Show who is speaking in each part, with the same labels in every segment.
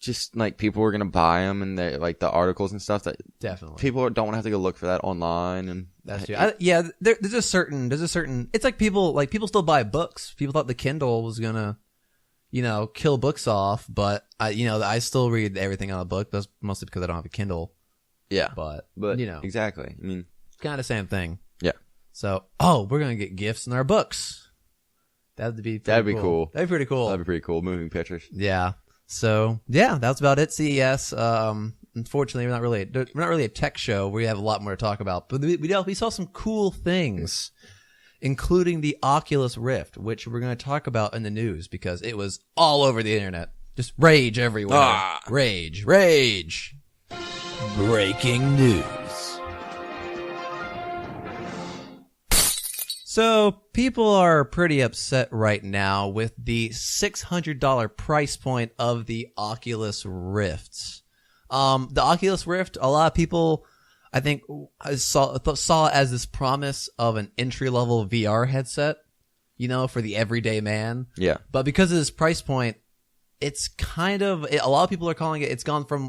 Speaker 1: just like people were gonna buy them, and they like the articles and stuff that
Speaker 2: Definitely.
Speaker 1: people don't have to go look for that online. And
Speaker 2: That's true. There's a certain. It's like people still buy books. People thought the Kindle was gonna, kill books off, but I still read everything on a book. That's mostly because I don't have a Kindle.
Speaker 1: Yeah,
Speaker 2: but
Speaker 1: exactly. I mean,
Speaker 2: kind of the same thing.
Speaker 1: Yeah.
Speaker 2: So, we're gonna get gifts in our books. That'd be cool.
Speaker 1: That'd be cool.
Speaker 2: That'd be pretty cool.
Speaker 1: That'd be pretty cool. Moving pictures.
Speaker 2: Yeah. So that's about it. CES. Unfortunately, we're not really a tech show. We have a lot more to talk about, but we saw some cool things, including the Oculus Rift, which we're going to talk about in the news because it was all over the internet. Just rage everywhere. Rage. Breaking news. So people are pretty upset right now with the $600 price point of the Oculus Rift. The Oculus Rift, a lot of people, I think, saw it as this promise of an entry-level VR headset, for the everyday man.
Speaker 1: Yeah.
Speaker 2: But because of this price point, it's kind of, a lot of people are calling it, it's gone from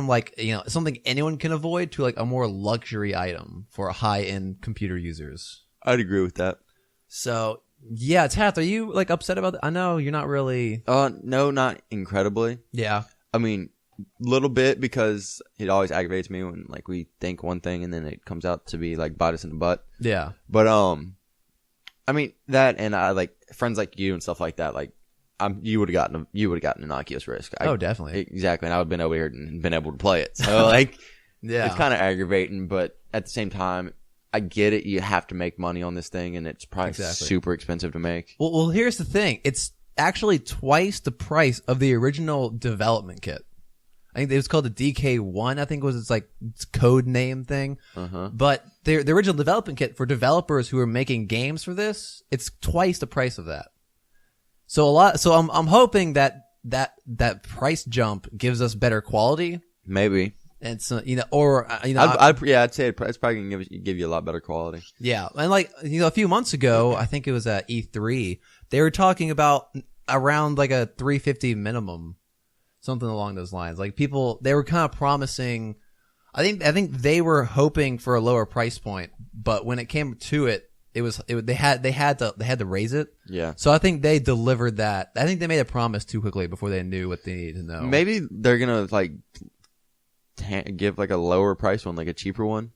Speaker 2: like, something anyone can avoid to like a more luxury item for high-end computer users.
Speaker 1: I'd agree with that.
Speaker 2: So, yeah, Taft, are you like upset about that? I know you're not really.
Speaker 1: No, not incredibly.
Speaker 2: Yeah.
Speaker 1: I mean, little bit, because it always aggravates me when like we think one thing and then it comes out to be like bite us in the butt.
Speaker 2: Yeah.
Speaker 1: But I mean that, and I like friends like you and stuff like that. Like, you would have gotten an Oculus Rift.
Speaker 2: Definitely.
Speaker 1: Exactly, and I would have been over here and been able to play it. So like,
Speaker 2: yeah,
Speaker 1: it's kind of aggravating, but at the same time, I get it. You have to make money on this thing, and it's probably super expensive to make.
Speaker 2: Well, here's the thing. It's actually twice the price of the original development kit. I think it was called the DK1. I think it was its code name thing. But the original development kit for developers who are making games for this, it's twice the price of that. So I'm hoping that price jump gives us better quality.
Speaker 1: Maybe.
Speaker 2: And so,
Speaker 1: I'd say it's probably gonna give you a lot better quality.
Speaker 2: Yeah, and like a few months ago, I think it was at E3, they were talking about around like a $350 minimum, something along those lines. Like they were kind of promising. I think they were hoping for a lower price point, but when it came to it, they had to raise it.
Speaker 1: Yeah.
Speaker 2: So I think they delivered that. I think they made a promise too quickly before they knew what they needed to know.
Speaker 1: Maybe they're gonna like give like a lower price one, like a cheaper one,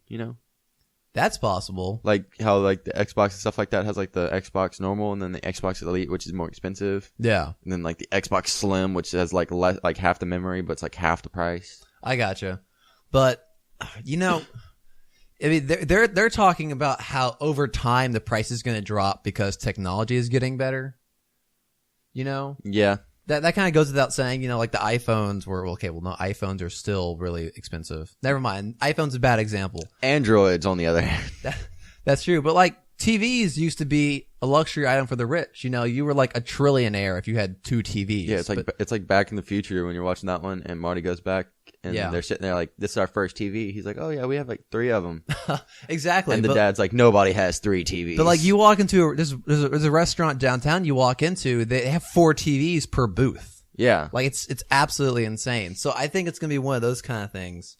Speaker 2: That's possible.
Speaker 1: Like how like the Xbox and stuff like that has like the Xbox normal and then the Xbox Elite, which is more expensive.
Speaker 2: Yeah.
Speaker 1: And then like the Xbox Slim, which has like less, like half the memory, but it's like half the price.
Speaker 2: I gotcha. But I mean, they're talking about how over time the price is going to drop because technology is getting better.
Speaker 1: Yeah.
Speaker 2: That kind of goes without saying, like the iPhones were, no, iPhones are still really expensive. Never mind. iPhone's a bad example.
Speaker 1: Androids, on the other hand.
Speaker 2: That's true. But like TVs used to be a luxury item for the rich. You were like a trillionaire if you had 2 TVs.
Speaker 1: Yeah, it's like Back in the Future when you're watching that one and Marty goes back and they're sitting there like, this is our first TV. He's like, oh yeah, we have like 3 of them.
Speaker 2: Exactly.
Speaker 1: And the dad's like, nobody has 3 TVs.
Speaker 2: But like you walk into there's a restaurant downtown you walk into, they have 4 TVs per booth.
Speaker 1: Yeah.
Speaker 2: Like it's absolutely insane. So I think it's going to be one of those kind of things.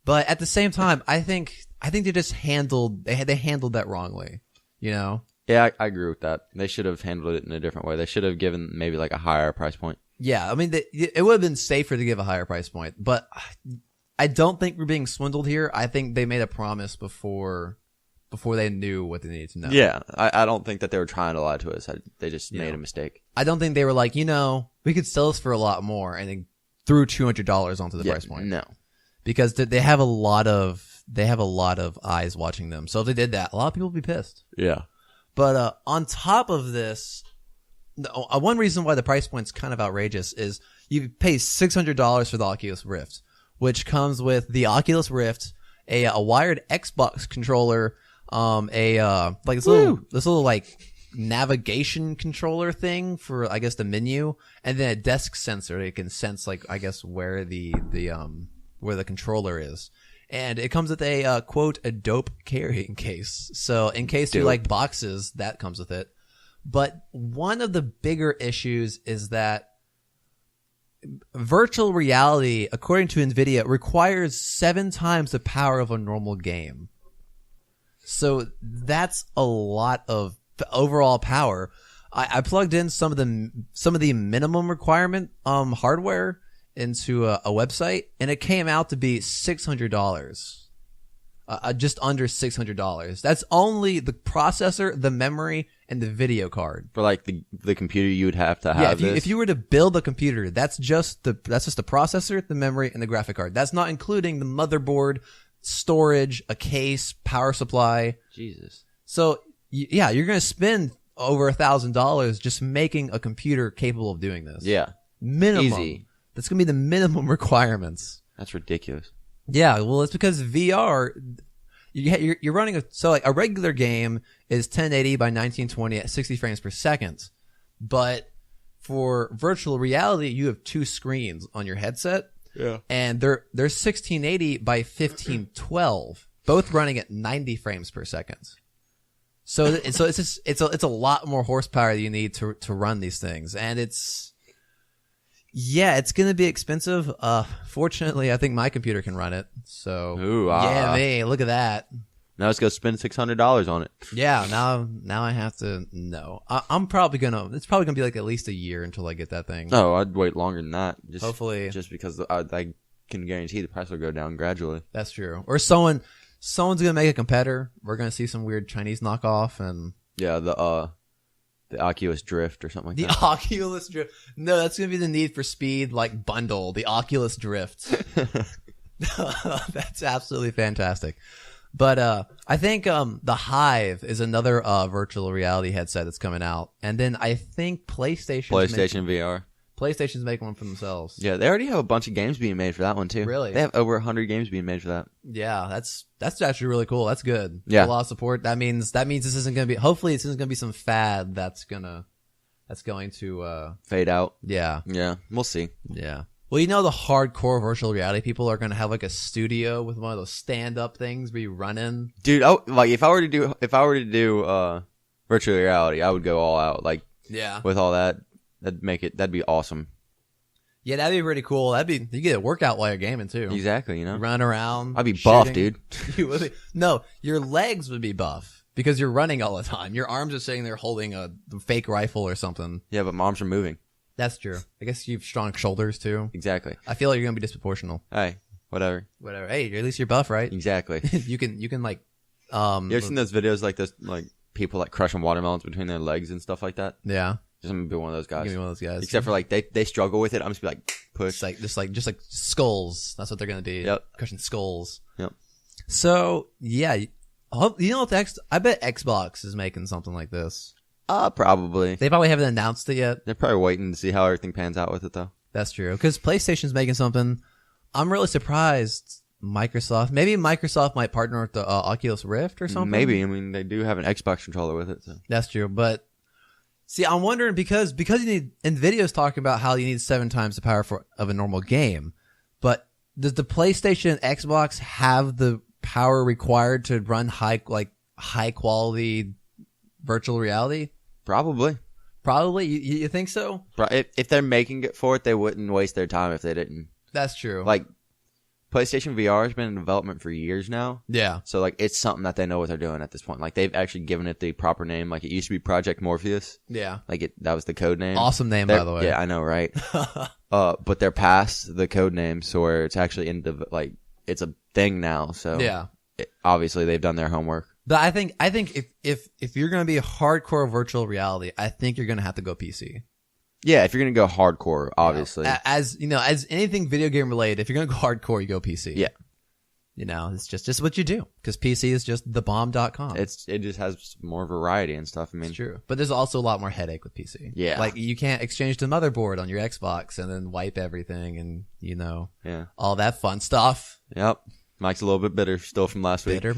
Speaker 2: But at the same time, I think they just handled that wrongly,
Speaker 1: Yeah, I agree with that. They should have handled it in a different way. They should have given maybe like a higher price point.
Speaker 2: Yeah, I mean, it would have been safer to give a higher price point, but I don't think we're being swindled here. I think they made a promise before they knew what they needed to know.
Speaker 1: Yeah, I don't think that they were trying to lie to us. They just made a mistake.
Speaker 2: I don't think they were like, we could sell this for a lot more, and then threw $200 onto the price point.
Speaker 1: No,
Speaker 2: because they have a lot of eyes watching them. So if they did that, a lot of people would be pissed.
Speaker 1: Yeah.
Speaker 2: But on top of this, one reason why the price point's kind of outrageous is you pay $600 for the Oculus Rift, which comes with the Oculus Rift, a wired Xbox controller, this little like navigation controller thing for I guess the menu, and then a desk sensor that can sense like I guess where the controller is. And it comes with a quote a dope carrying case. So in case you like boxes, that comes with it. But one of the bigger issues is that virtual reality, according to NVIDIA, requires 7 times the power of a normal game. So that's a lot of overall power. I plugged in some of the minimum requirement hardware into a website, and it came out to be $600. Just under $600. That's only the processor, the memory, and the video card.
Speaker 1: For like the computer, you would have to have
Speaker 2: if you were to build a computer, that's just the processor, the memory, and the graphic card. That's not including the motherboard, storage, a case, power supply.
Speaker 1: Jesus.
Speaker 2: So yeah, you're gonna spend over $1,000 just making a computer capable of doing this.
Speaker 1: Yeah.
Speaker 2: Minimum.
Speaker 1: Easy.
Speaker 2: That's gonna be the minimum requirements.
Speaker 1: That's ridiculous.
Speaker 2: Yeah, well, it's because VR, you're running a regular game is 1080 by 1920 at 60 frames per second, but for virtual reality, you have 2 screens on your headset.
Speaker 1: Yeah,
Speaker 2: and they're 1680 by 1512, both running at 90 frames per second. So it's a lot more horsepower that you need to run these things, and it's going to be expensive. Fortunately, I think my computer can run it. So yeah, me, look at that.
Speaker 1: Now let's go spend $600 on it.
Speaker 2: Yeah, now I have to. No, I'm probably gonna. It's probably gonna be like at least a year until I get that thing.
Speaker 1: No, I'd wait longer than that.
Speaker 2: Hopefully,
Speaker 1: just because I can guarantee the price will go down gradually.
Speaker 2: That's true. Or someone's gonna make a competitor. We're gonna see some weird Chinese knockoff and
Speaker 1: yeah, the Oculus Rift or something like that.
Speaker 2: The Oculus Drift. No, that's gonna be the Need for Speed like bundle. The Oculus Drift. That's absolutely fantastic. But I think the Hive is another virtual reality headset that's coming out, and then I think PlayStation's making one for themselves.
Speaker 1: Yeah, they already have a bunch of games being made for that one too.
Speaker 2: Really?
Speaker 1: They have over 100 games being made for that.
Speaker 2: Yeah, that's actually really cool. That's good.
Speaker 1: Yeah,
Speaker 2: a lot of support. That means this isn't gonna be. Hopefully, this isn't gonna be some fad that's going to
Speaker 1: fade out.
Speaker 2: Yeah,
Speaker 1: we'll see.
Speaker 2: Yeah. Well, the hardcore virtual reality people are gonna have like a studio with one of those stand-up things where you run in.
Speaker 1: Dude, like if I were to do virtual reality, I would go all out. Like with all that, that'd be awesome.
Speaker 2: Yeah, that'd be pretty cool. You get a workout while you're gaming too.
Speaker 1: Exactly,
Speaker 2: run around.
Speaker 1: I'd be buff, dude.
Speaker 2: You would be. No, your legs would be buff because you're running all the time. Your arms are sitting there holding a fake rifle or something.
Speaker 1: Yeah, but my arms are moving.
Speaker 2: That's true. I guess you have strong shoulders too.
Speaker 1: Exactly.
Speaker 2: I feel like you're gonna be disproportional.
Speaker 1: Hey, whatever.
Speaker 2: Hey, at least you're buff, right?
Speaker 1: Exactly.
Speaker 2: you can like.
Speaker 1: You ever seen those videos like this, like people like crushing watermelons between their legs and stuff like that?
Speaker 2: Yeah.
Speaker 1: Just I'm gonna be one of those guys.
Speaker 2: Give me one of those guys.
Speaker 1: Except for like they struggle with it. I'm just be like push.
Speaker 2: Just like skulls. That's what they're gonna do.
Speaker 1: Yep.
Speaker 2: Crushing skulls.
Speaker 1: Yep.
Speaker 2: So yeah, I bet Xbox is making something like this.
Speaker 1: Probably.
Speaker 2: They probably haven't announced it yet.
Speaker 1: They're probably waiting to see how everything pans out with it, though.
Speaker 2: That's true. Because PlayStation's making something. I'm really surprised. Maybe Microsoft might partner with the Oculus Rift or something.
Speaker 1: Maybe. I mean, they do have an Xbox controller with it. So.
Speaker 2: That's true. But see, I'm wondering because you need. NVIDIA's talking about how you need 7 times the power of a normal game. But does the PlayStation and Xbox have the power required to run high quality virtual reality?
Speaker 1: Probably.
Speaker 2: You think so?
Speaker 1: If they're making it for it, they wouldn't waste their time if they didn't.
Speaker 2: That's true.
Speaker 1: Like, PlayStation VR has been in development for years now.
Speaker 2: Yeah.
Speaker 1: So, like, it's something that they know what they're doing at this point. Like, they've actually given it the proper name. Like, it used to be Project Morpheus.
Speaker 2: Yeah.
Speaker 1: Like, that was the code name.
Speaker 2: Awesome name, by the way.
Speaker 1: Yeah, I know, right? But they're past the code name, so where it's actually it's a thing now. So,
Speaker 2: yeah.
Speaker 1: Obviously, they've done their homework.
Speaker 2: But I think if you're going to be hardcore virtual reality, I think you're going to have to go PC.
Speaker 1: Yeah, if you're going to go hardcore, obviously.
Speaker 2: As anything video game related, if you're going to go hardcore, you go PC.
Speaker 1: Yeah.
Speaker 2: It's just what you do because PC is just thebomb.com.
Speaker 1: It just has more variety and stuff. I mean,
Speaker 2: it's true. But there's also a lot more headache with PC.
Speaker 1: Yeah.
Speaker 2: Like you can't exchange the motherboard on your Xbox and then wipe everything and
Speaker 1: yeah,
Speaker 2: all that fun stuff.
Speaker 1: Yep. Mike's a little bit bitter still from last week.
Speaker 2: Bitter.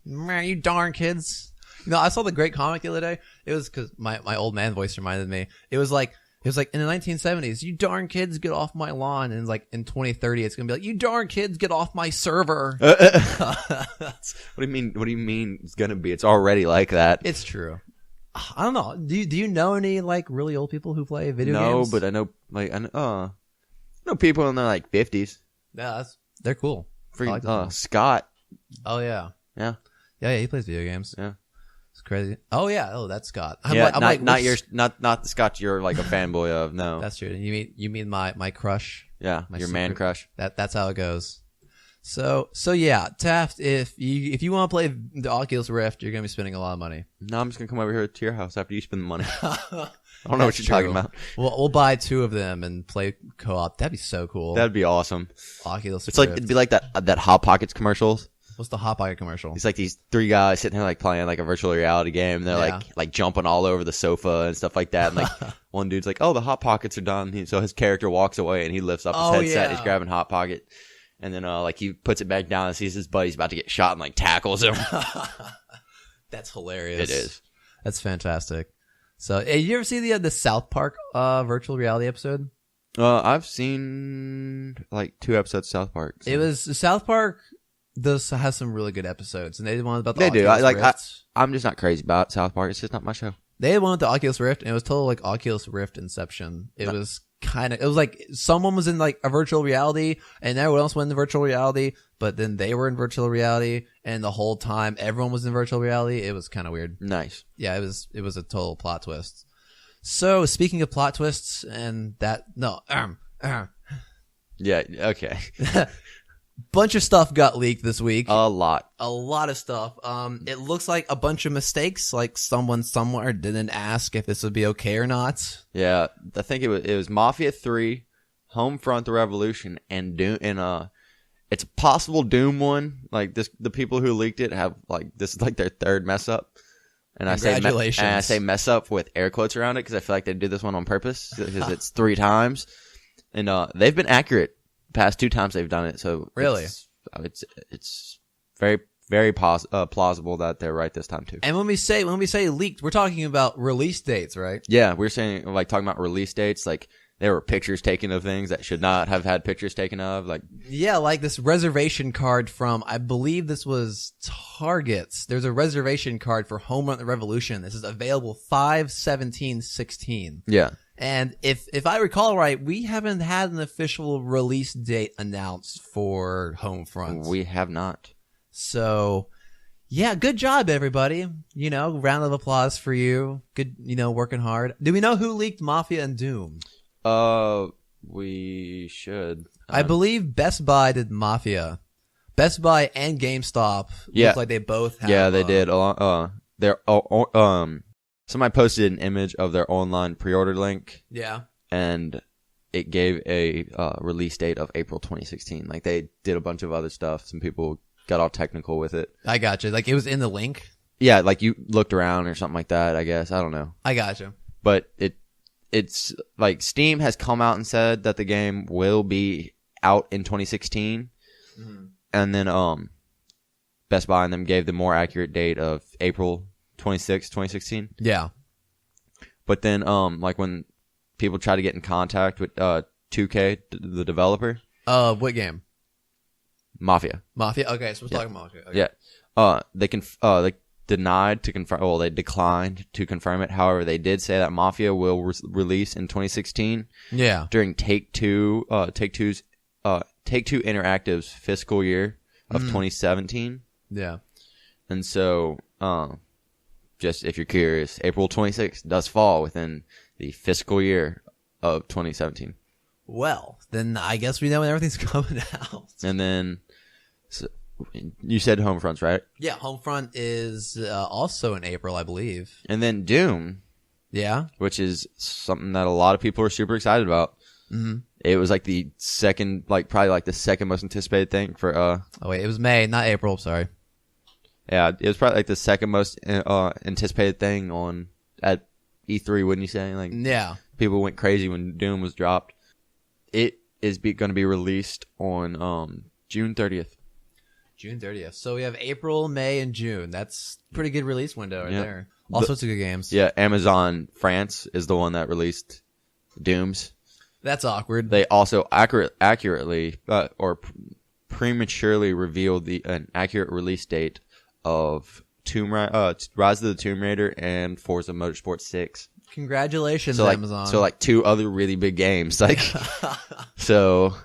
Speaker 2: You darn kids. I saw the great comic the other day. It was because my old man voice reminded me. It was like in the 1970s, you darn kids get off my lawn. And like in 2030, it's going to be like, you darn kids get off my server.
Speaker 1: What do you mean? What do you mean it's going to be? It's already like that.
Speaker 2: It's true. I don't know. Do you know any like really old people who play video games?
Speaker 1: No, but I know know people in their like 50s.
Speaker 2: Yeah, they're cool.
Speaker 1: Freaking
Speaker 2: them.
Speaker 1: Scott.
Speaker 2: Oh yeah.
Speaker 1: Yeah.
Speaker 2: Yeah, he plays video games.
Speaker 1: Yeah.
Speaker 2: It's crazy. Oh yeah. Oh, that's Scott.
Speaker 1: Not the Scott you're like a fanboy of. No.
Speaker 2: That's true. You mean my crush?
Speaker 1: Yeah, your man crush.
Speaker 2: That's how it goes. So yeah, Taft, if you want to play the Oculus Rift, you're gonna be spending a lot of money.
Speaker 1: No, I'm just gonna come over here to your house after you spend the money. I don't know what you're talking about.
Speaker 2: We'll buy 2 of them and play co-op. That'd be so cool.
Speaker 1: That'd be awesome.
Speaker 2: Oculus Rift.
Speaker 1: It'd be like that Hot Pockets commercials.
Speaker 2: What's the Hot Pocket commercial?
Speaker 1: It's like these 3 guys sitting there like playing like a virtual reality game. They're like jumping all over the sofa and stuff like that. And like one dude's like, "Oh, the Hot Pockets are done." So his character walks away and he lifts up his headset. He's grabbing Hot Pocket, and then like he puts it back down and sees his buddy's about to get shot and like tackles him.
Speaker 2: That's hilarious.
Speaker 1: It is.
Speaker 2: That's fantastic. So, hey, you ever see the South Park virtual reality episode?
Speaker 1: I've seen like 2 episodes of South Park. So.
Speaker 2: It was South Park. This has some really good episodes, and they did one about the
Speaker 1: Oculus
Speaker 2: Rift.
Speaker 1: I'm just not crazy about South Park. It's just not my show.
Speaker 2: They had one with the Oculus Rift, and it was total like Oculus Rift Inception. It was like someone was in like a virtual reality, and everyone else went in virtual reality, but then they were in virtual reality, and the whole time everyone was in virtual reality. It was kind of weird.
Speaker 1: Nice.
Speaker 2: Yeah, it was a total plot twist. So speaking of plot twists, and that
Speaker 1: Yeah. Okay.
Speaker 2: Bunch of stuff got leaked this week.
Speaker 1: A lot
Speaker 2: of stuff. It looks like a bunch of mistakes. Like someone somewhere didn't ask if this would be okay or not.
Speaker 1: Yeah, I think it was Mafia 3, Homefront: The Revolution, and Doom. And it's a possible Doom one. Like the people who leaked it have like this is like their 3rd mess up. And I say mess up with air quotes around it because I feel like they did this one on purpose because it's 3 times, and they've been accurate. Past 2 times they've done it, so
Speaker 2: really,
Speaker 1: it's very very plausible that they're right this time too.
Speaker 2: And when we say leaked, we're talking about release dates, right?
Speaker 1: Yeah, we're saying like talking about release dates, like there were pictures taken of things that should not have had pictures taken of, like
Speaker 2: like this reservation card from I believe this was Target's. There's a reservation card for Home Run the Revolution. This is available 5/17/16.
Speaker 1: Yeah.
Speaker 2: And if I recall right, we haven't had an official release date announced for Homefront.
Speaker 1: We have not.
Speaker 2: So, yeah, good job, everybody. Round of applause for you. Good, working hard. Do we know who leaked Mafia and Doom?
Speaker 1: We should.
Speaker 2: I believe Best Buy did Mafia. Best Buy and GameStop look like they both have.
Speaker 1: Yeah, they did. Somebody posted an image of their online pre-order link.
Speaker 2: Yeah.
Speaker 1: And it gave a release date of April 2016. Like, they did a bunch of other stuff. Some people got all technical with it.
Speaker 2: I gotcha. Like, it was in the link?
Speaker 1: Yeah, like you looked around or something like that, I guess. I don't know.
Speaker 2: I gotcha.
Speaker 1: But it's like Steam has come out and said that the game will be out in 2016. Mm-hmm. And then Best Buy and them gave the more accurate date of April 26, 2016.
Speaker 2: Yeah. But
Speaker 1: then, like when people try to get in contact with 2K, the developer.
Speaker 2: What game?
Speaker 1: Mafia.
Speaker 2: Okay, so we're talking Mafia. Okay.
Speaker 1: Yeah. They declined to confirm. Well, they declined to confirm it. However, they did say that Mafia will release in 2016.
Speaker 2: Yeah.
Speaker 1: During Take-Two Interactive's fiscal year of 2017.
Speaker 2: Yeah.
Speaker 1: And so, just if you're curious, April 26th does fall within the fiscal year of 2017.
Speaker 2: Well, then I guess we know when everything's coming out.
Speaker 1: And then, so, you said Homefronts, right?
Speaker 2: Yeah, Homefront is also in April, I believe.
Speaker 1: And then Doom.
Speaker 2: Yeah.
Speaker 1: Which is something that a lot of people are super excited about. Mm-hmm. It was like the second, probably the second most anticipated thing for,
Speaker 2: Oh wait, it was May, not April, sorry.
Speaker 1: Yeah, it was probably the second most anticipated thing at E3, wouldn't you say?
Speaker 2: Yeah.
Speaker 1: People went crazy when Doom was dropped. It is going to be released on June 30th.
Speaker 2: June 30th. So we have April, May, and June. That's a pretty good release window right there. All sorts of good games.
Speaker 1: Yeah, Amazon France is the one that released Dooms.
Speaker 2: That's awkward.
Speaker 1: They also accurately or prematurely revealed an accurate release date of Rise of the Tomb Raider and Forza Motorsport 6.
Speaker 2: Congratulations,
Speaker 1: so
Speaker 2: Amazon.
Speaker 1: So like 2 other really big games. Like, so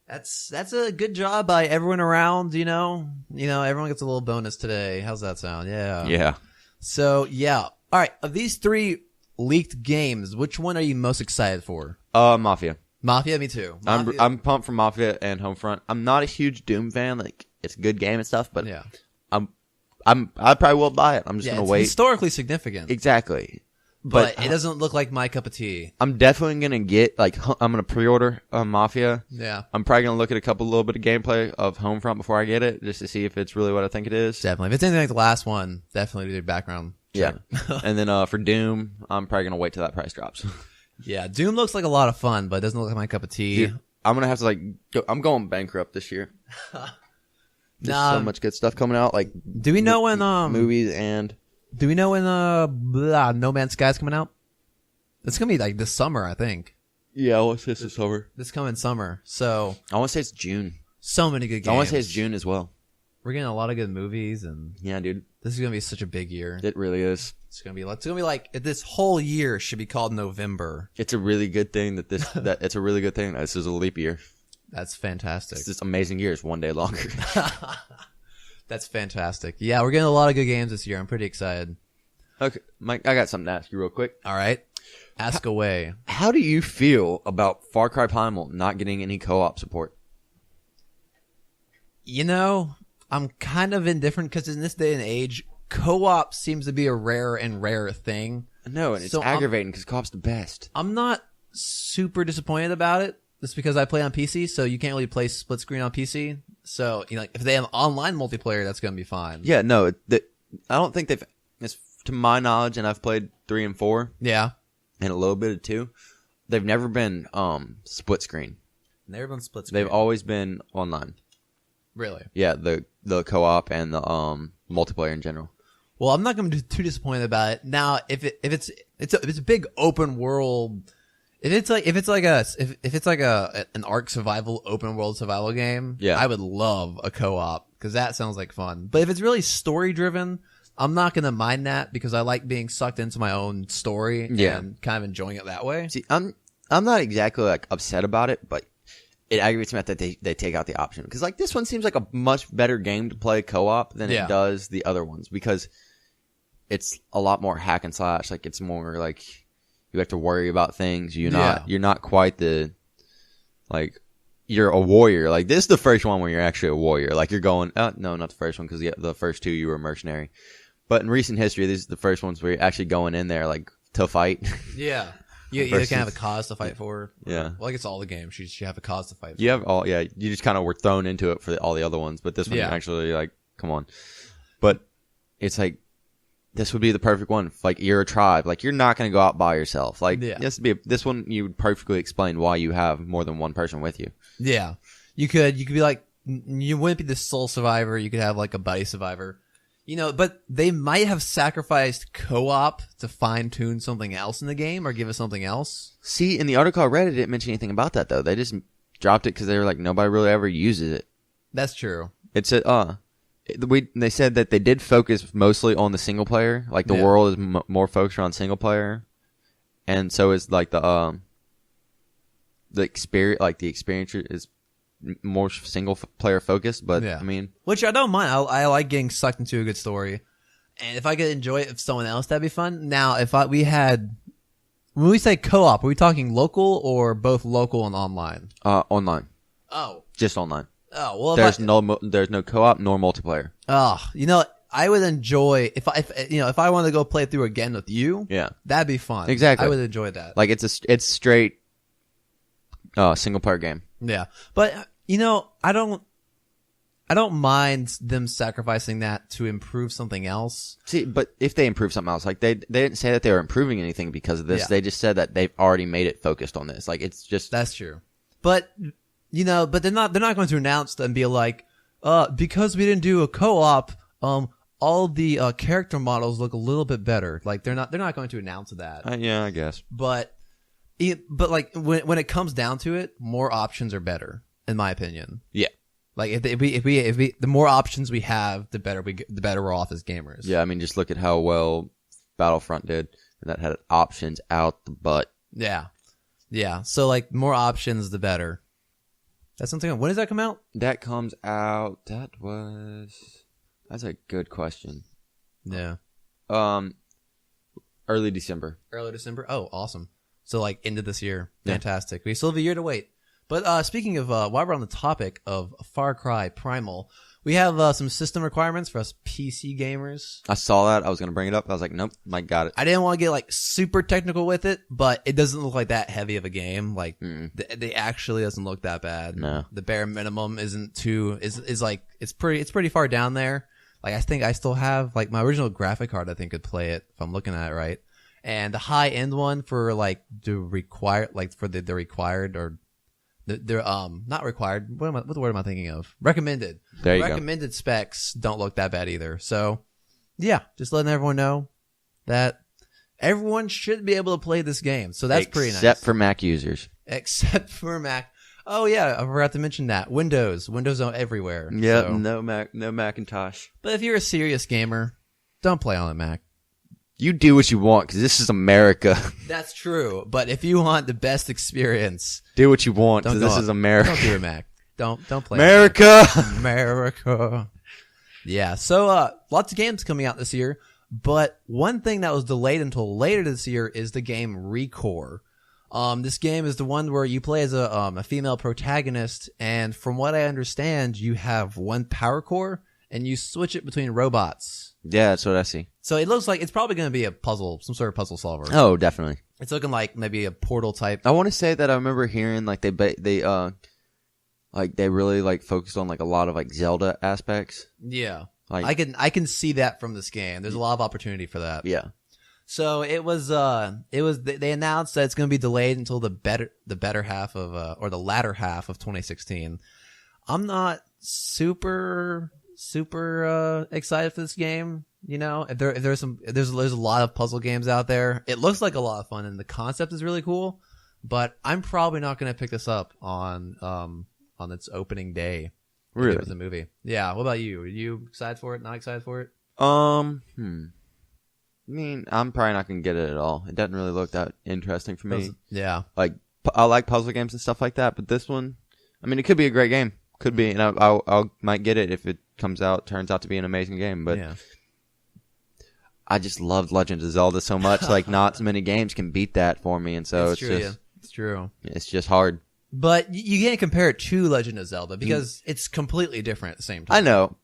Speaker 2: that's a good job by everyone around. Everyone gets a little bonus today. How's that sound? Yeah.
Speaker 1: yeah.
Speaker 2: So yeah. All right. Of these 3 leaked games, which one are you most excited for?
Speaker 1: Mafia.
Speaker 2: Mafia, me too. Mafia.
Speaker 1: I'm pumped for Mafia and Homefront. I'm not a huge Doom fan. Like, it's a good game and stuff, but
Speaker 2: yeah.
Speaker 1: I probably will buy it. I'm just gonna
Speaker 2: it's
Speaker 1: wait.
Speaker 2: Historically significant.
Speaker 1: Exactly.
Speaker 2: But it doesn't look like my cup of tea.
Speaker 1: I'm definitely gonna get I'm gonna pre-order Mafia.
Speaker 2: Yeah.
Speaker 1: I'm probably gonna look at a little bit of gameplay of Homefront before I get it, just to see if it's really what I think it is.
Speaker 2: Definitely. If it's anything like the last one, definitely do the background.
Speaker 1: Yeah. And then for Doom, I'm probably gonna wait till that price drops.
Speaker 2: Yeah, Doom looks like a lot of fun, but it doesn't look like my cup of tea.
Speaker 1: Dude, I'm gonna have to I'm going bankrupt this year. There's so much good stuff coming out. Like,
Speaker 2: do we know when
Speaker 1: movies and
Speaker 2: do we know when No Man's Sky's coming out? It's gonna be like this summer, I think.
Speaker 1: Yeah, I want to say it's this summer.
Speaker 2: This coming summer. So
Speaker 1: I want to say it's June.
Speaker 2: So many good games.
Speaker 1: I want to say it's June as well.
Speaker 2: We're getting a lot of good movies, and
Speaker 1: yeah, dude,
Speaker 2: this is gonna be such a big year.
Speaker 1: It really is.
Speaker 2: It's gonna be like this whole year should be called November.
Speaker 1: It's a really good thing that it's a really good thing that this is a leap year.
Speaker 2: That's fantastic.
Speaker 1: It's this amazing year. It's one day longer.
Speaker 2: That's fantastic. Yeah, we're getting a lot of good games this year. I'm pretty excited.
Speaker 1: Okay, Mike, I got something to ask you real quick.
Speaker 2: All right. Ask away.
Speaker 1: How do you feel about Far Cry Primal not getting any co-op support?
Speaker 2: I'm kind of indifferent because in this day and age, co-op seems to be a rarer and rarer thing.
Speaker 1: No, and it's aggravating because co-op's the best.
Speaker 2: I'm not super disappointed about it. Just because I play on PC, so you can't really play split screen on PC. So, if they have online multiplayer, that's going to be fine.
Speaker 1: Yeah, no, I don't think they've, it's to my knowledge, and I've played 3 and 4.
Speaker 2: Yeah.
Speaker 1: And a little bit of 2. They've never been split screen.
Speaker 2: Never been split screen.
Speaker 1: They've always been online.
Speaker 2: Really?
Speaker 1: Yeah, the co-op and the multiplayer in general.
Speaker 2: Well, I'm not going to be too disappointed about it. Now, if it's a big open world, if it's like an Ark survival open world survival game,
Speaker 1: yeah,
Speaker 2: I would love a co-op because that sounds like fun. But if it's really story driven, I'm not going to mind that because I like being sucked into my own story and kind of enjoying it that way.
Speaker 1: See, I'm not exactly like upset about it, but it aggravates me that they take out the option because like this one seems like a much better game to play co-op than it does the other ones because it's a lot more hack and slash. Like it's more like you have to worry about things. You're not quite the like you're a warrior. Like this is the first one where you're actually a warrior. Like you're going no, not the first one because the first 2 you were a mercenary. But in recent history, these are the first ones where you're actually going in there like to fight.
Speaker 2: Yeah. You can have a cause to fight for.
Speaker 1: Yeah.
Speaker 2: Well, I guess all the games you have a cause to fight for.
Speaker 1: You have you just kind of were thrown into it for all the other ones, but this one actually like, come on. But it's like, this would be the perfect one. Like you're a tribe. Like you're not going to go out by yourself. Like this one, you would perfectly explain why you have more than one person with you.
Speaker 2: Yeah. You could be like, you wouldn't be the sole survivor. You could have like a buddy survivor. But they might have sacrificed co-op to fine-tune something else in the game or give us something else.
Speaker 1: See, in the article I read, it didn't mention anything about that, though. They just dropped it because they were like, nobody really ever uses it.
Speaker 2: That's true.
Speaker 1: It's they said that they did focus mostly on the single player. Like, the world is more focused on single player. And so is, like, the experience is more single player focused, but I mean,
Speaker 2: which I don't mind. I like getting sucked into a good story, and if I could enjoy it with someone else, that'd be fun. Now, when we say co-op, are we talking local or both local and online?
Speaker 1: Online.
Speaker 2: Oh,
Speaker 1: just online.
Speaker 2: Oh well,
Speaker 1: there's no co-op nor multiplayer.
Speaker 2: I would enjoy if I wanted to go play through again with you.
Speaker 1: Yeah,
Speaker 2: that'd be fun.
Speaker 1: Exactly,
Speaker 2: I would enjoy that.
Speaker 1: Like it's straight single player game.
Speaker 2: Yeah, but I don't mind them sacrificing that to improve something else.
Speaker 1: See, but if they improve something else, like they didn't say that they were improving anything because of this. Yeah. They just said that they've already made it focused on this. Like it's just
Speaker 2: that's true. But but they're not going to announce and be like, because we didn't do a co-op, all the character models look a little bit better. Like they're not going to announce that.
Speaker 1: Yeah, I guess.
Speaker 2: But like when it comes down to it, more options are better, in my opinion.
Speaker 1: Yeah.
Speaker 2: Like if we the more options we have, the better we're off as gamers.
Speaker 1: Yeah, I mean, just look at how well Battlefront did. that had options out the butt.
Speaker 2: Yeah. Yeah. So, like, more options, the better. That's something. When does that come out?
Speaker 1: That comes out. That's a good question.
Speaker 2: Yeah.
Speaker 1: Early December.
Speaker 2: Early December. Oh, awesome. So, like, end of this year. Fantastic. We still have a year to wait. But speaking of, while we're on the topic of Far Cry Primal, we have some system requirements for us PC gamers.
Speaker 1: I saw that. I was going to bring it up. I was like, nope, Mike got it.
Speaker 2: I didn't want to get, like, super technical with it, but it doesn't look like that heavy of a game. Like, they actually doesn't look that bad.
Speaker 1: No.
Speaker 2: The bare minimum isn't too, is like, it's pretty far down there. Like, I think I still have, like, my original graphic card, I think, could play it if I'm looking at it right. And the high end one for, like, the required, like, for the required or they're not required. What word am I thinking of? Recommended.
Speaker 1: There you
Speaker 2: Recommended specs don't look that bad either. So, yeah, just letting everyone know that everyone should be able to play this game. So that's pretty nice.
Speaker 1: Except for Mac users.
Speaker 2: Except for Mac. Oh yeah, I forgot to mention that. Windows are everywhere.
Speaker 1: Yep,
Speaker 2: so.
Speaker 1: no Macintosh.
Speaker 2: But if you're a serious gamer, don't play on a Mac.
Speaker 1: You do what you want because this is America.
Speaker 2: That's true. But if you want the best experience,
Speaker 1: do what you want because this is America.
Speaker 2: Don't do a Mac. Don't play
Speaker 1: America.
Speaker 2: America. Yeah. So lots of games coming out this year, but one thing that was delayed until later this year is the game Recore. This game is the one where you play as a female protagonist, and from what I understand, you have one power core and you switch it between robots.
Speaker 1: Yeah, that's what I see.
Speaker 2: So it looks like it's probably going to be a puzzle, some sort of puzzle solver.
Speaker 1: Oh, definitely.
Speaker 2: It's looking like maybe a Portal type.
Speaker 1: I want to say that I remember hearing like they really like focused on like a lot of like Zelda aspects.
Speaker 2: Yeah.
Speaker 1: Like
Speaker 2: I can see that from this game. There's a lot of opportunity for that.
Speaker 1: Yeah.
Speaker 2: So it was they announced that it's going to be delayed until the better half of or the latter half of 2016. I'm not super excited for this game. You know, if there's a lot of puzzle games out there. It looks like a lot of fun and the concept is really cool, but I'm probably not going to pick this up on its opening day.
Speaker 1: Really?
Speaker 2: It was a movie. Yeah. What about you? Are you excited for it? Not excited for it?
Speaker 1: I mean, I'm probably not going to get it at all. It doesn't really look that interesting for me.
Speaker 2: Yeah.
Speaker 1: Like, I like puzzle games and stuff like that, but this one, I mean, it could be a great game. Could be, and I might get it if it turns out to be an amazing game, but
Speaker 2: yeah.
Speaker 1: I just loved Legend of Zelda so much. Like, not so many games can beat that for me, and so it's
Speaker 2: true.
Speaker 1: It's just hard.
Speaker 2: But you can't compare it to Legend of Zelda because it's completely different at the same time.
Speaker 1: I know.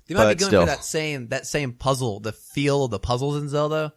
Speaker 2: They might be going for that same puzzle, the feel of the puzzles in Zelda,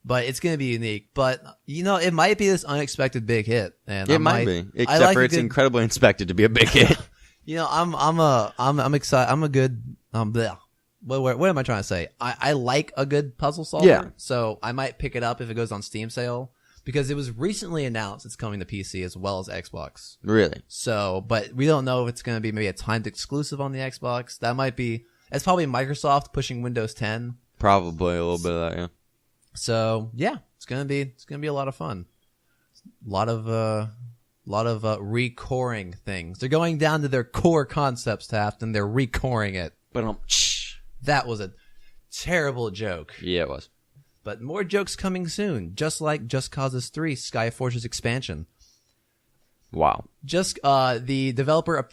Speaker 2: but it's going to be unique. But you know, it might be this unexpected big hit, and
Speaker 1: it might be. Except for it's incredibly expected to be a big hit.
Speaker 2: You know, I'm excited. I'm a good bleh. What am I trying to say? I like a good puzzle solver.
Speaker 1: Yeah.
Speaker 2: So I might pick it up if it goes on Steam sale because it was recently announced it's coming to PC as well as Xbox.
Speaker 1: Really?
Speaker 2: So, but we don't know if it's going to be maybe a timed exclusive on the Xbox. That might be. It's probably Microsoft pushing Windows 10.
Speaker 1: Probably a little bit of that, yeah.
Speaker 2: So yeah, it's gonna be a lot of fun. A lot of recoring things. They're going down to their core concepts, Taft, and they're recoring it.
Speaker 1: But
Speaker 2: that was a terrible joke.
Speaker 1: Yeah, it was.
Speaker 2: But more jokes coming soon, just like Just Cause 3 Skyforge's expansion.
Speaker 1: Wow.
Speaker 2: Just the developer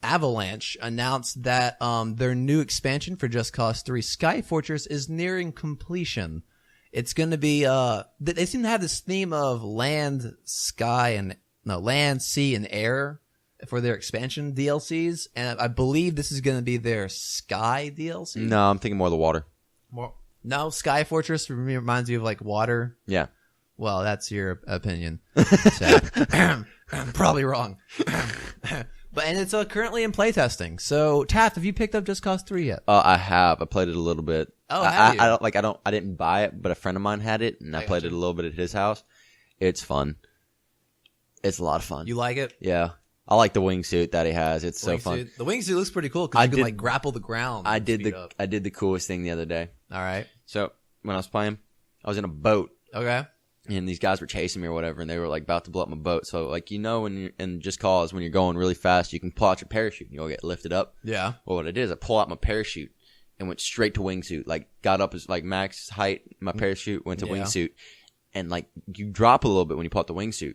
Speaker 2: Avalanche announced that their new expansion for Just Cause 3 Skyfortress is nearing completion. It's going to be they seem to have this theme of land, sea, and air for their expansion DLCs, and I believe this is going to be their Sky DLC.
Speaker 1: No, I'm thinking more of the water.
Speaker 2: No, Skyfortress reminds you of like water.
Speaker 1: Yeah.
Speaker 2: Well, that's your opinion. Probably wrong. And it's currently in playtesting. So, Taft, have you picked up Just Cause 3 yet?
Speaker 1: I have. I played it a little bit.
Speaker 2: Oh, have you?
Speaker 1: I didn't buy it, but a friend of mine had it, and I played it a little bit at his house. It's fun. It's a lot of fun.
Speaker 2: You like it?
Speaker 1: Yeah. I like the wingsuit that he has. It's so fun.
Speaker 2: The wingsuit looks pretty cool because you can like grapple the ground.
Speaker 1: I did the coolest thing the other day.
Speaker 2: All right.
Speaker 1: So, when I was playing, I was in a boat.
Speaker 2: Okay.
Speaker 1: And these guys were chasing me or whatever, and they were like about to blow up my boat. So, like, you know, when you're in Just Cause, when you're going really fast, you can pull out your parachute and you'll get lifted up.
Speaker 2: Yeah.
Speaker 1: Well, what I did is I pull out my parachute, and went straight to wingsuit. Like got up as like max height, my parachute went to wingsuit, and like you drop a little bit when you pull out the wingsuit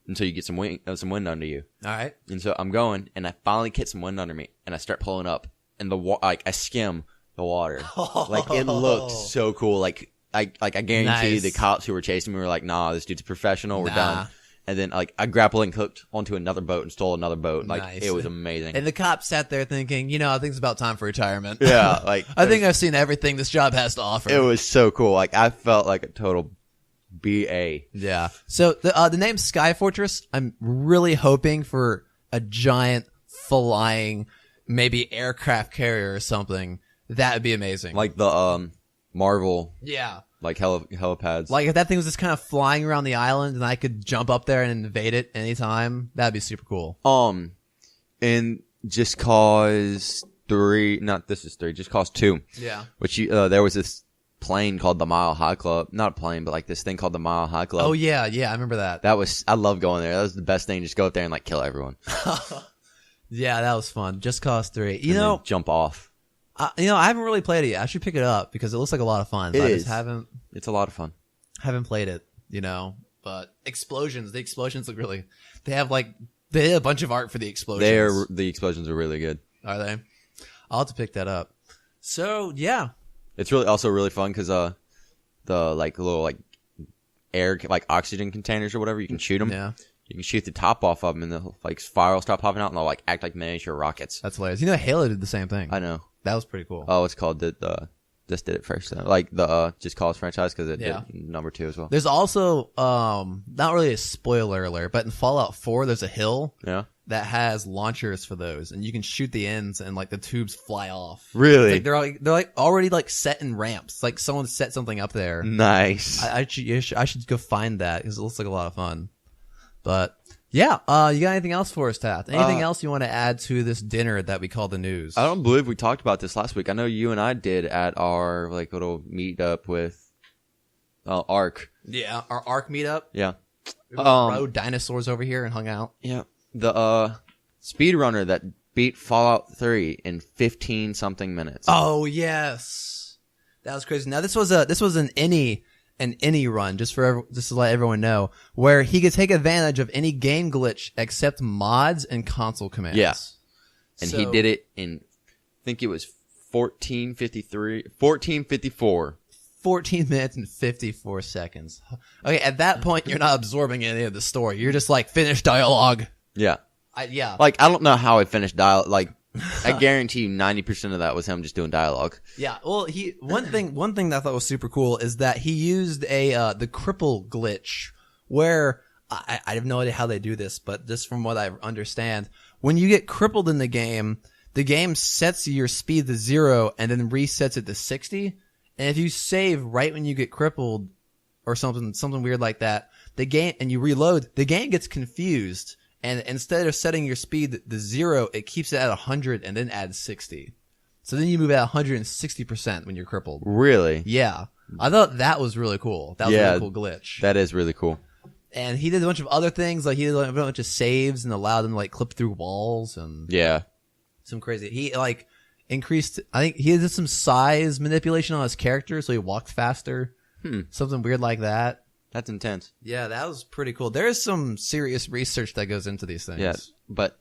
Speaker 1: until you get some wind under you.
Speaker 2: All right.
Speaker 1: And so I'm going, and I finally get some wind under me, and I start pulling up, and like I skim the water. Like it looked so cool. Like I guarantee the cops who were chasing me were like, "Nah, this dude's a professional. We're done." And then like I grappled and hooked onto another boat and stole another boat. Like it was amazing.
Speaker 2: And the cop sat there thinking, I think it's about time for retirement.
Speaker 1: Yeah, like
Speaker 2: I think I've seen everything this job has to offer.
Speaker 1: It was so cool. Like I felt like a total BA.
Speaker 2: Yeah. So the name Sky Fortress, I'm really hoping for a giant flying, maybe aircraft carrier or something. That would be amazing.
Speaker 1: Like the Marvel.
Speaker 2: Yeah.
Speaker 1: Like helipads.
Speaker 2: Like if that thing was just kind of flying around the island and I could jump up there and invade it anytime, that'd be super cool.
Speaker 1: And Just Cause 3, Just Cause 2.
Speaker 2: Yeah.
Speaker 1: Which there was this plane called the Mile High Club. Not a plane, but like this thing called the Mile High Club.
Speaker 2: Oh yeah, I remember that.
Speaker 1: I love going there. That was the best thing. Just go up there and like kill everyone.
Speaker 2: Yeah, that was fun. Just Cause 3.
Speaker 1: Then jump off.
Speaker 2: I haven't really played it yet. I should pick it up because it looks like a lot of fun. But I just haven't.
Speaker 1: It's a lot of fun.
Speaker 2: Haven't played it, But explosions. The explosions look really. They have a bunch of art for the explosions.
Speaker 1: The explosions are really good.
Speaker 2: Are they? I'll have to pick that up. So yeah,
Speaker 1: it's also really fun because the like little like air like oxygen containers or whatever, you can shoot them. Yeah. You can shoot the top off of them and the like fire will start popping out and they'll like act like miniature rockets.
Speaker 2: That's hilarious. Halo did the same thing.
Speaker 1: I know.
Speaker 2: That was pretty cool.
Speaker 1: Oh, it's called this did it first though. Like the Just Cause franchise because it did number 2 as well.
Speaker 2: There's also not really a spoiler alert, but in Fallout 4 there's a hill that has launchers for those, and you can shoot the ends and like the tubes fly off.
Speaker 1: Really?
Speaker 2: They're already like set in ramps. Like someone set something up there.
Speaker 1: Nice.
Speaker 2: I should go find that because it looks like a lot of fun. But yeah, you got anything else for us, Taft? Anything else you want to add to this dinner that we call the news?
Speaker 1: I don't believe we talked about this last week. I know you and I did at our like little meetup with ARK.
Speaker 2: Yeah, our ARK meetup.
Speaker 1: Yeah.
Speaker 2: We rode dinosaurs over here and hung out. Yeah.
Speaker 1: The speedrunner that beat Fallout 3 in 15 something minutes.
Speaker 2: Oh yes, that was crazy. Now this was an any run, just to let everyone know, where he could take advantage of any game glitch except mods and console commands.
Speaker 1: Yeah. And he did it in, I think it was 14:54.
Speaker 2: 14 minutes and 54 seconds. Okay, at that point, you're not absorbing any of the story. You're just like, finish dialogue.
Speaker 1: Yeah.
Speaker 2: Yeah.
Speaker 1: Like, I don't know how I finished dialogue. Like, I guarantee you 90% of that was him just doing dialogue.
Speaker 2: Yeah. Well, one thing that I thought was super cool is that he used the cripple glitch where I have no idea how they do this, but just from what I understand, when you get crippled in the game sets your speed to 0 and then resets it to 60. And if you save right when you get crippled or something weird like that, and you reload, the game gets confused. And instead of setting your speed to 0, it keeps it at 100 and then adds 60. So then you move at 160% when you're crippled.
Speaker 1: Really?
Speaker 2: Yeah. I thought that was really cool. That was a really cool glitch.
Speaker 1: That is really cool.
Speaker 2: And he did a bunch of other things. Like he did a bunch of saves and allowed them to like clip through walls and some crazy. He like increased, I think he did some size manipulation on his character so he walked faster. Something weird like that.
Speaker 1: That's intense.
Speaker 2: Yeah, that was pretty cool. There is some serious research that goes into these things.
Speaker 1: Yes, but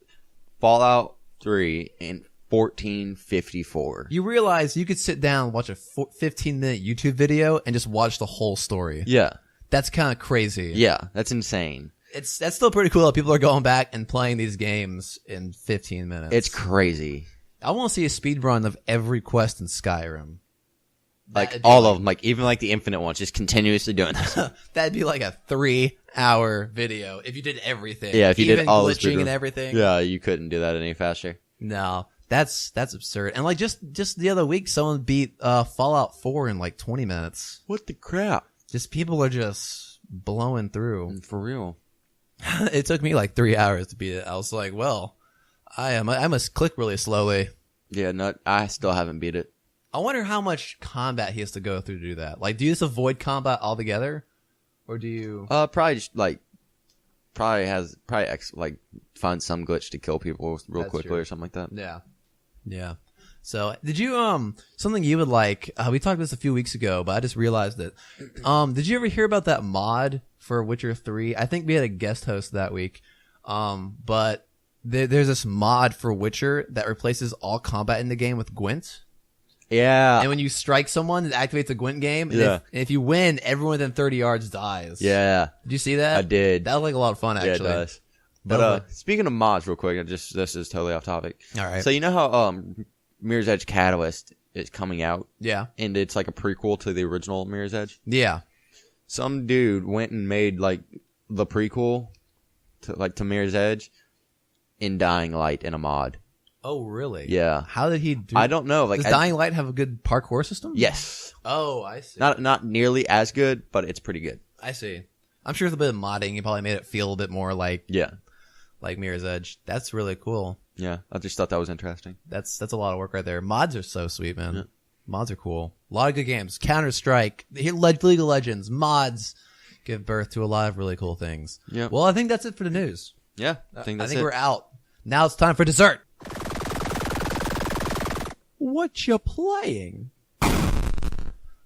Speaker 1: Fallout 3 in 14:54.
Speaker 2: You realize you could sit down and watch a 15-minute YouTube video and just watch the whole story.
Speaker 1: Yeah.
Speaker 2: That's kind of crazy.
Speaker 1: Yeah, that's insane.
Speaker 2: That's still pretty cool that people are going back and playing these games in 15 minutes.
Speaker 1: It's crazy.
Speaker 2: I want to see a speed run of every quest in Skyrim.
Speaker 1: Like all of them, like even like the infinite ones, just continuously doing this.
Speaker 2: That'd be like a 3-hour video if you did everything.
Speaker 1: Yeah, if you did all this
Speaker 2: glitching and everything.
Speaker 1: Yeah, you couldn't do that any faster.
Speaker 2: No, that's absurd. And like just the other week, someone beat Fallout 4 in like 20 minutes.
Speaker 1: What the crap?
Speaker 2: Just people are just blowing through.
Speaker 1: For real.
Speaker 2: It took me like 3 hours to beat it. I was like, well, I must click really slowly.
Speaker 1: Yeah, I still haven't beat it.
Speaker 2: I wonder how much combat he has to go through to do that. Like, do you just avoid combat altogether, or do you?
Speaker 1: Probably just like, find some glitch to kill people real quickly or something like that.
Speaker 2: Yeah, yeah. So, did you something you would like? We talked about this a few weeks ago, but I just realized it. Did you ever hear about that mod for Witcher 3? I think we had a guest host that week. But there's this mod for Witcher that replaces all combat in the game with Gwent.
Speaker 1: Yeah.
Speaker 2: And when you strike someone, it activates a Gwent game. And
Speaker 1: Yeah.
Speaker 2: if you win, everyone within 30 yards dies.
Speaker 1: Yeah.
Speaker 2: Did you see that?
Speaker 1: I did.
Speaker 2: That was like a lot of fun,
Speaker 1: Yeah,
Speaker 2: actually.
Speaker 1: it does. But speaking of mods, real quick, this is totally off topic.
Speaker 2: All right.
Speaker 1: So you know how Mirror's Edge Catalyst is coming out,
Speaker 2: Yeah.
Speaker 1: and it's like a prequel to the original Mirror's Edge.
Speaker 2: Yeah.
Speaker 1: Some dude went and made like the prequel to Mirror's Edge in Dying Light in a mod.
Speaker 2: Oh, really?
Speaker 1: Yeah.
Speaker 2: How did he do?
Speaker 1: I don't know. Like,
Speaker 2: Does Dying Light have a good parkour system?
Speaker 1: Yes.
Speaker 2: Oh, I see.
Speaker 1: Not nearly as good, but it's pretty good.
Speaker 2: I see. I'm sure with a bit of modding, you probably made it feel a bit more like Mirror's Edge. That's really cool.
Speaker 1: Yeah. I just thought that was interesting.
Speaker 2: That's a lot of work right there. Mods are so sweet, man. Yeah. Mods are cool. A lot of good games. Counter-Strike, League of Legends, mods give birth to a lot of really cool things.
Speaker 1: Yeah.
Speaker 2: Well, I think that's it for the news.
Speaker 1: Yeah. I think
Speaker 2: we're out. Now it's time for dessert. What you playing?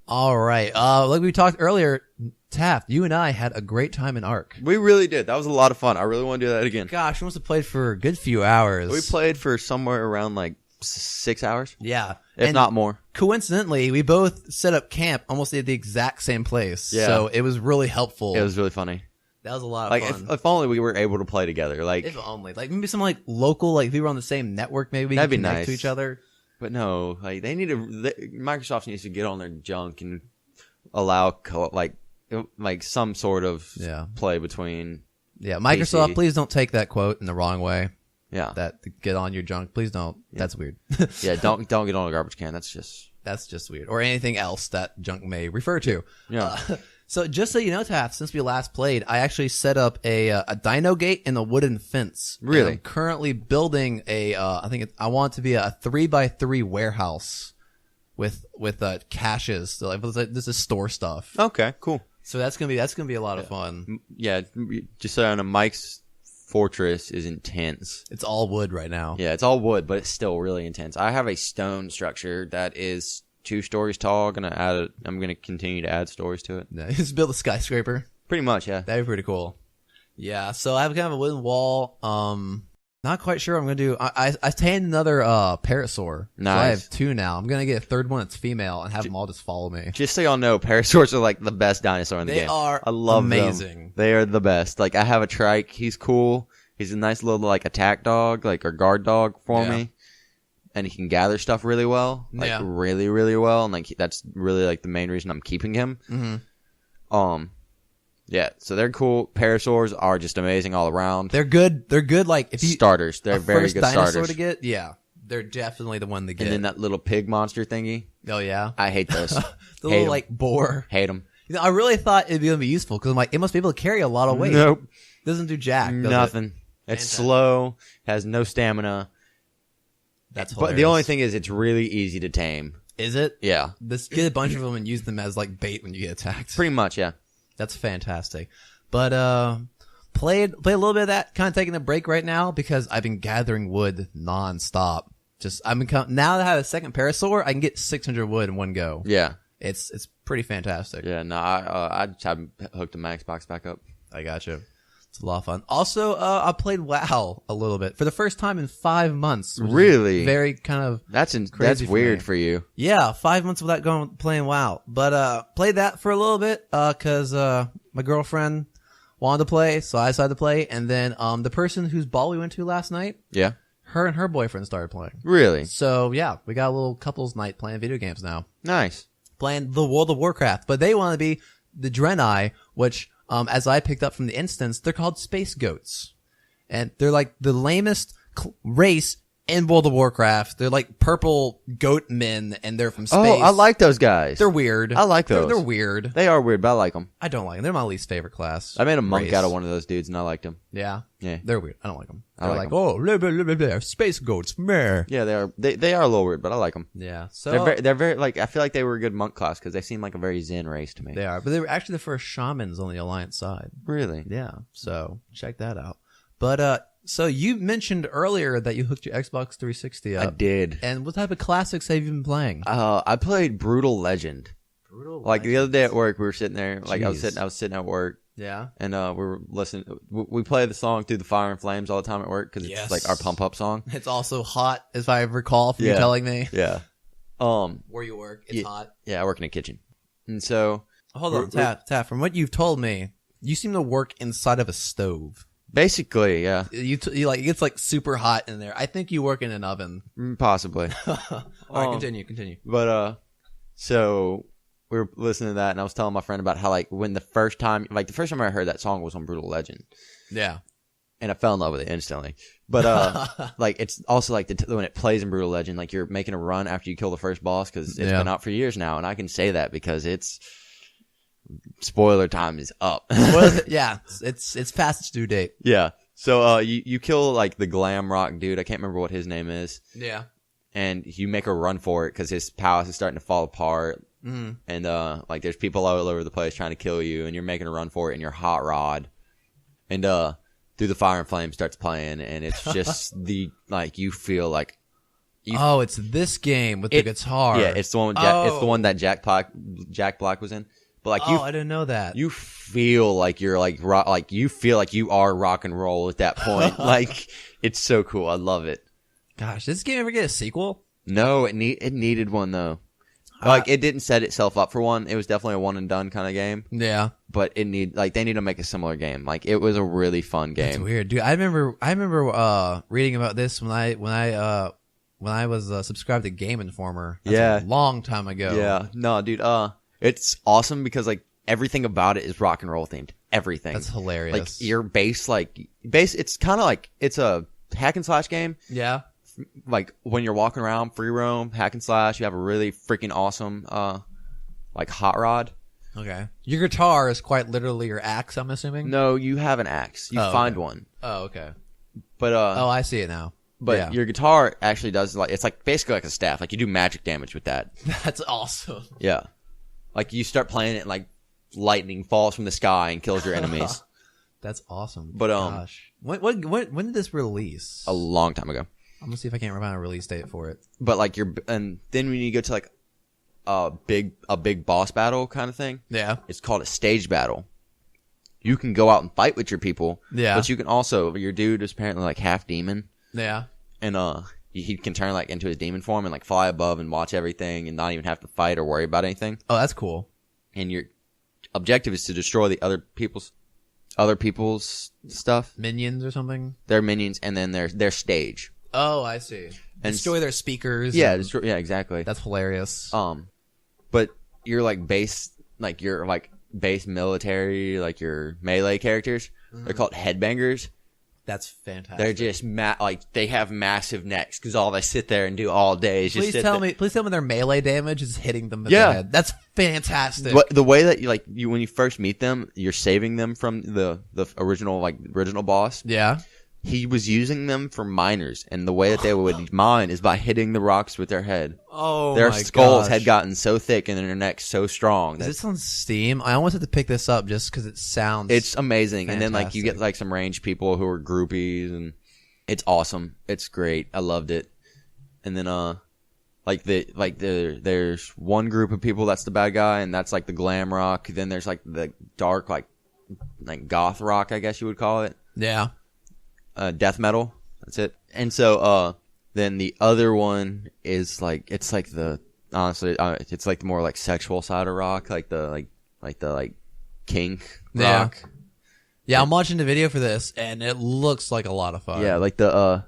Speaker 2: All right. Like we talked earlier, Taft, you and I had a great time in Ark.
Speaker 1: We really did. That was a lot of fun. I really want to do that again.
Speaker 2: Gosh, we must have played for a good few hours.
Speaker 1: We played for somewhere around like 6 hours.
Speaker 2: Yeah.
Speaker 1: If not more.
Speaker 2: Coincidentally, we both set up camp almost at the exact same place.
Speaker 1: Yeah.
Speaker 2: So it was really helpful.
Speaker 1: It was really funny.
Speaker 2: That was a lot of fun.
Speaker 1: If only we were able to play together. Like,
Speaker 2: if only. Like maybe some like local, like if we were on the same network, maybe we
Speaker 1: that'd
Speaker 2: could
Speaker 1: be
Speaker 2: connect
Speaker 1: nice
Speaker 2: to each other.
Speaker 1: But no, like Microsoft needs to get on their junk and allow some sort of play between.
Speaker 2: Yeah, Microsoft,
Speaker 1: PC.
Speaker 2: please don't take that quote in the wrong way.
Speaker 1: Yeah,
Speaker 2: that get on your junk. Please don't. Yeah. That's weird.
Speaker 1: Yeah, don't get on a garbage can. That's just
Speaker 2: weird. Or anything else that junk may refer to.
Speaker 1: Yeah.
Speaker 2: So just so you know, Taft, since we last played, I actually set up a dino gate and a wooden fence.
Speaker 1: Really?
Speaker 2: I'm currently building I want it to be a 3x3 warehouse with caches. So this is store stuff.
Speaker 1: Okay, cool.
Speaker 2: So that's gonna be a lot of fun.
Speaker 1: Yeah, just so I know, Mike's fortress is intense.
Speaker 2: It's all wood right now.
Speaker 1: Yeah, it's all wood, but it's still really intense. I have a stone structure that is 2 stories tall. I'm gonna continue to add stories to it.
Speaker 2: Yeah, just build a skyscraper.
Speaker 1: Pretty much, yeah.
Speaker 2: That'd be pretty cool. Yeah, so I have kind of a wooden wall. Not quite sure what I'm gonna do. I tamed another parasaur.
Speaker 1: Nice.
Speaker 2: So I have 2 now. I'm gonna get a third one that's female and have them all just follow me.
Speaker 1: Just so y'all know, parasaurs are like the best dinosaur in the game.
Speaker 2: They are
Speaker 1: I love
Speaker 2: amazing.
Speaker 1: them. They are the best. Like, I have a trike. He's cool. He's a nice little like attack dog, like or guard dog for me. And he can gather stuff really well, like really, really well, and like that's really like the main reason I'm keeping him. Mm-hmm. Yeah, so they're cool. Parasaurs are just amazing all around.
Speaker 2: They're good. They're good. Like if you
Speaker 1: starters, they're very good starters.
Speaker 2: To get, yeah, they're definitely the one to get.
Speaker 1: And then that little pig monster thingy.
Speaker 2: Oh yeah,
Speaker 1: I hate those.
Speaker 2: The little like boar.
Speaker 1: Hate them.
Speaker 2: You know, I really thought it'd be gonna be useful because I'm like, it must be able to carry a lot of weight.
Speaker 1: Nope,
Speaker 2: doesn't do jack.
Speaker 1: Nothing. It's slow. Has no stamina.
Speaker 2: That's hilarious.
Speaker 1: But the only thing is, it's really easy to tame.
Speaker 2: Is it?
Speaker 1: Yeah.
Speaker 2: Just get a bunch of them and use them as like bait when you get attacked.
Speaker 1: Pretty much, yeah.
Speaker 2: That's fantastic. But played a little bit of that. Kind of taking a break right now because I've been gathering wood nonstop. Now that I have a second parasaur, I can get 600 wood in one go.
Speaker 1: Yeah.
Speaker 2: It's pretty fantastic.
Speaker 1: Yeah. No, I just haven't hooked my Xbox back up.
Speaker 2: I gotcha. It's a lot of fun. Also, I played WoW a little bit for the first time in 5 months.
Speaker 1: Really?
Speaker 2: Very kind of
Speaker 1: that's weird for you.
Speaker 2: Yeah, 5 months without playing WoW. But played that for a little bit because my girlfriend wanted to play, so I decided to play. And then the person whose ball we went to last night, her and her boyfriend started playing.
Speaker 1: Really?
Speaker 2: So yeah, we got a little couples night playing video games now.
Speaker 1: Nice.
Speaker 2: Playing the World of Warcraft, but they want to be the Draenei, which as I picked up from the instance, they're called space goats. And they're like the lamest race in World of Warcraft. They're like purple goat men, and they're from space.
Speaker 1: Oh, I like those guys.
Speaker 2: They're weird.
Speaker 1: I like those.
Speaker 2: They're weird.
Speaker 1: They are weird, but I like them.
Speaker 2: I don't like them. They're my least favorite class.
Speaker 1: I made a monk out of one of those dudes, and I liked him.
Speaker 2: Yeah?
Speaker 1: Yeah.
Speaker 2: They're weird. I don't like them.
Speaker 1: I
Speaker 2: They're
Speaker 1: like
Speaker 2: oh, blah, blah, blah, blah, space goats. Meh.
Speaker 1: Yeah, they are. They are a little weird, but I like them.
Speaker 2: Yeah. So
Speaker 1: they're very like, I feel like they were a good monk class because they seem like a very zen race to me.
Speaker 2: They are, but they were actually the first shamans on the Alliance side.
Speaker 1: Really?
Speaker 2: Yeah. So check that out. But So you mentioned earlier that you hooked your Xbox 360 up.
Speaker 1: I did.
Speaker 2: And what type of classics have you been playing?
Speaker 1: I played Brutal Legend. Like the other day at work, we were sitting there. Like I was sitting at work.
Speaker 2: Yeah.
Speaker 1: And we were listening. We play the song "Through the Fire and Flames" all the time at work because it's like our pump up song.
Speaker 2: It's also hot, as I recall from you telling me.
Speaker 1: Yeah.
Speaker 2: Where you work, it's hot.
Speaker 1: Yeah, I work in a kitchen, and so
Speaker 2: hold on, Taft. From what you've told me, you seem to work inside of a stove.
Speaker 1: Basically, yeah.
Speaker 2: You like it gets like super hot in there. I think you work in an oven.
Speaker 1: Possibly.
Speaker 2: All right, continue.
Speaker 1: But so we were listening to that, and I was telling my friend about how like when the first time I heard that song was on Brutal Legend.
Speaker 2: Yeah.
Speaker 1: And I fell in love with it instantly. But like it's also like when it plays in Brutal Legend, like you're making a run after you kill the first boss because it's been out for years now, and I can say that because it's spoiler time is up.
Speaker 2: Yeah, it's fast due date.
Speaker 1: Yeah. So you kill like the glam rock dude. I can't remember what his name is.
Speaker 2: Yeah. And
Speaker 1: you make a run for it because his palace is starting to fall apart.
Speaker 2: Mm.
Speaker 1: And like there's people all over the place trying to kill you, and you're making a run for it in your hot rod. And Through the Fire and Flame starts playing, and it's just you feel like
Speaker 2: it's this game with the guitar.
Speaker 1: Yeah, it's the one it's the one that Jack Black was in. But like
Speaker 2: I didn't know that.
Speaker 1: You feel like you're you feel like you are rock and roll at that point. Like it's so cool. I love it.
Speaker 2: Gosh, did this game ever get a sequel?
Speaker 1: No, it needed one though. Like it didn't set itself up for one. It was definitely a one and done kind of game.
Speaker 2: Yeah.
Speaker 1: But they need to make a similar game. Like it was a really fun game.
Speaker 2: That's weird, dude. I remember reading about this when I was subscribed to Game Informer. That's a long time ago.
Speaker 1: Yeah. No, dude. It's awesome because like everything about it is rock and roll themed. Everything.
Speaker 2: That's hilarious.
Speaker 1: Like your base. It's kind of like it's a hack and slash game.
Speaker 2: Yeah.
Speaker 1: Like when you're walking around, free roam, hack and slash, you have a really freaking awesome, like hot rod.
Speaker 2: Okay. Your guitar is quite literally your axe, I'm assuming?
Speaker 1: No, you have an axe. You find one.
Speaker 2: Oh, okay.
Speaker 1: But,
Speaker 2: I see it now.
Speaker 1: But your guitar actually does it's like basically like a staff. Like you do magic damage with that.
Speaker 2: That's awesome.
Speaker 1: Yeah. Like you start playing it and like lightning falls from the sky and kills your enemies.
Speaker 2: That's awesome.
Speaker 1: But,
Speaker 2: gosh. When did this release?
Speaker 1: A long time ago.
Speaker 2: I'm gonna see if I can't find a release date for it.
Speaker 1: But like and then when you go to like a big boss battle kind of thing, it's called a stage battle. You can go out and fight with your people, but you can also your dude is apparently like half demon, and he can turn like into his demon form and like fly above and watch everything and not even have to fight or worry about anything.
Speaker 2: Oh, that's cool.
Speaker 1: And your objective is to destroy the other people's stuff,
Speaker 2: minions or something.
Speaker 1: Their minions, and then their stage.
Speaker 2: Oh, I see. And destroy their speakers.
Speaker 1: Yeah, exactly.
Speaker 2: That's hilarious.
Speaker 1: But you're like base military, like your melee characters. Mm-hmm. They're called headbangers.
Speaker 2: That's fantastic.
Speaker 1: They're just they have massive necks because all they sit there and do all day is
Speaker 2: Please tell me their melee damage is hitting them in the head. That's fantastic.
Speaker 1: The way that you when you first meet them, you're saving them from the original boss.
Speaker 2: Yeah.
Speaker 1: He was using them for miners, and the way that they would mine is by hitting the rocks with their head.
Speaker 2: Oh,
Speaker 1: their skulls had gotten so thick and their necks so strong.
Speaker 2: Is this on Steam? I almost have to pick this up just because it sounds.
Speaker 1: It's amazing,
Speaker 2: fantastic.
Speaker 1: And then you get some ranged people who are groupies, and it's awesome. It's great. I loved it. And then there's one group of people that's the bad guy, and that's like the glam rock. Then there's like the dark like goth rock, I guess you would call it.
Speaker 2: Yeah.
Speaker 1: Death metal. That's it. And so, then the other one is it's like the more like sexual side of rock, like the kink rock.
Speaker 2: Yeah, I'm watching the video for this, and it looks like a lot of fun.
Speaker 1: Yeah, like the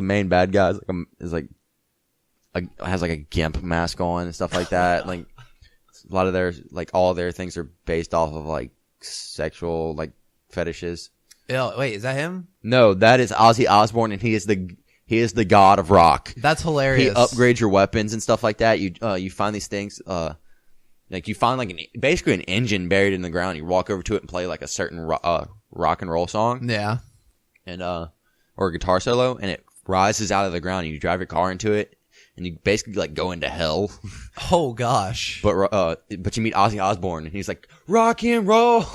Speaker 1: main bad guy has like a gimp mask on and stuff like that. Like a lot of all their things are based off of like sexual fetishes.
Speaker 2: Wait, is that him?
Speaker 1: No, that is Ozzy Osbourne, and he is the god of rock.
Speaker 2: That's hilarious.
Speaker 1: He upgrades your weapons and stuff like that. You find these things, you find basically an engine buried in the ground. You walk over to it and play like a certain rock and roll song.
Speaker 2: Yeah.
Speaker 1: And or a guitar solo, and it rises out of the ground. And you drive your car into it, and you basically go into hell.
Speaker 2: Oh gosh.
Speaker 1: But you meet Ozzy Osbourne, and he's like rock and roll.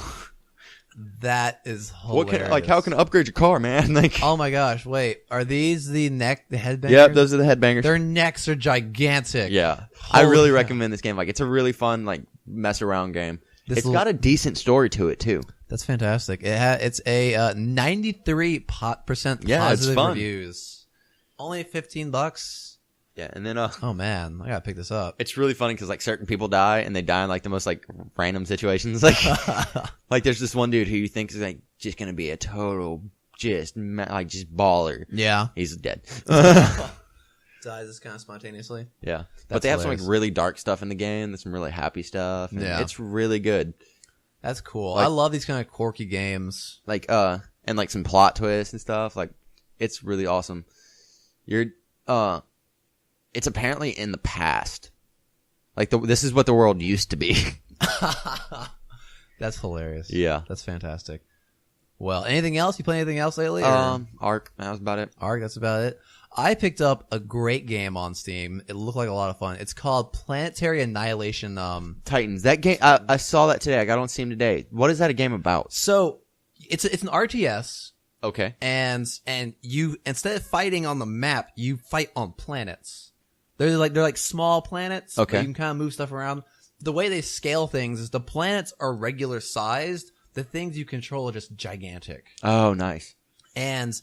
Speaker 2: That is hilarious.
Speaker 1: How can I upgrade your car, man? Like,
Speaker 2: oh my gosh, wait. Are these the headbangers?
Speaker 1: yeah, those are the headbangers.
Speaker 2: Their necks are gigantic.
Speaker 1: Yeah. I
Speaker 2: Holy
Speaker 1: really
Speaker 2: cow.
Speaker 1: recommend this game. Like, it's a really fun, like, mess around game.
Speaker 2: It's
Speaker 1: got a decent story to it, too.
Speaker 2: That's fantastic. It's a 93% positive
Speaker 1: Yeah, it's fun.
Speaker 2: reviews. Only $15.
Speaker 1: Yeah, and then
Speaker 2: Oh man, I gotta pick this up.
Speaker 1: it's really funny because like certain people die and they die in like the most like random situations. Like, like there's this one dude who you think is like just gonna be a total just baller.
Speaker 2: Yeah,
Speaker 1: He's dead.
Speaker 2: dies this kind of spontaneously.
Speaker 1: Yeah, but
Speaker 2: That's
Speaker 1: they have some like
Speaker 2: hilarious.
Speaker 1: really dark stuff in the game. There's some really happy stuff. And
Speaker 2: Yeah.
Speaker 1: it's really good.
Speaker 2: That's cool.
Speaker 1: Like-
Speaker 2: I love these kind of quirky games.
Speaker 1: Like and like some plot twists and stuff. Like, it's really awesome. It's apparently in the past. Like this is what the world used to be.
Speaker 2: That's hilarious.
Speaker 1: Yeah.
Speaker 2: That's fantastic. Well, anything else? You play anything else lately? or-
Speaker 1: Ark. That was about it.
Speaker 2: Ark, that's about it. I picked up a great game on Steam. It looked like a lot of fun. It's called Planetary Annihilation.
Speaker 1: Titans. That game. I saw that today. I got on Steam today. What is that a game about?
Speaker 2: So it's an RTS,
Speaker 1: Okay.
Speaker 2: and you, instead of fighting on the map, you fight on planets. They're like small planets.
Speaker 1: Okay.
Speaker 2: But you can kind of move stuff around. The way they scale things is the planets are regular sized. The things you control are just gigantic.
Speaker 1: Oh, nice.
Speaker 2: And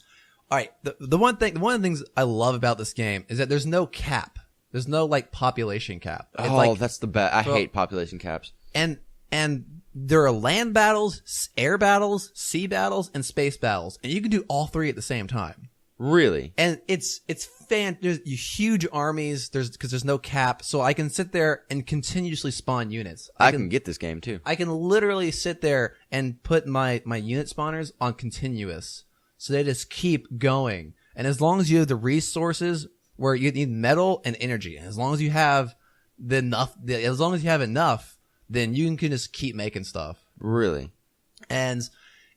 Speaker 2: all right, one of the things I love about this game is that there's no cap. There's no like population cap. It's like,
Speaker 1: That's the best. I hate population caps.
Speaker 2: and there are land battles, air battles, sea battles, and space battles, and you can do all three at the same time.
Speaker 1: Really?
Speaker 2: And there's huge armies. Because there's no cap, so I can sit there and continuously spawn units.
Speaker 1: I can get this game too.
Speaker 2: I can literally sit there and put my unit spawners on continuous, so they just keep going. And as long as you have the resources, where you need metal and energy, and as long as you have enough, then you can just keep making stuff.
Speaker 1: Really?
Speaker 2: And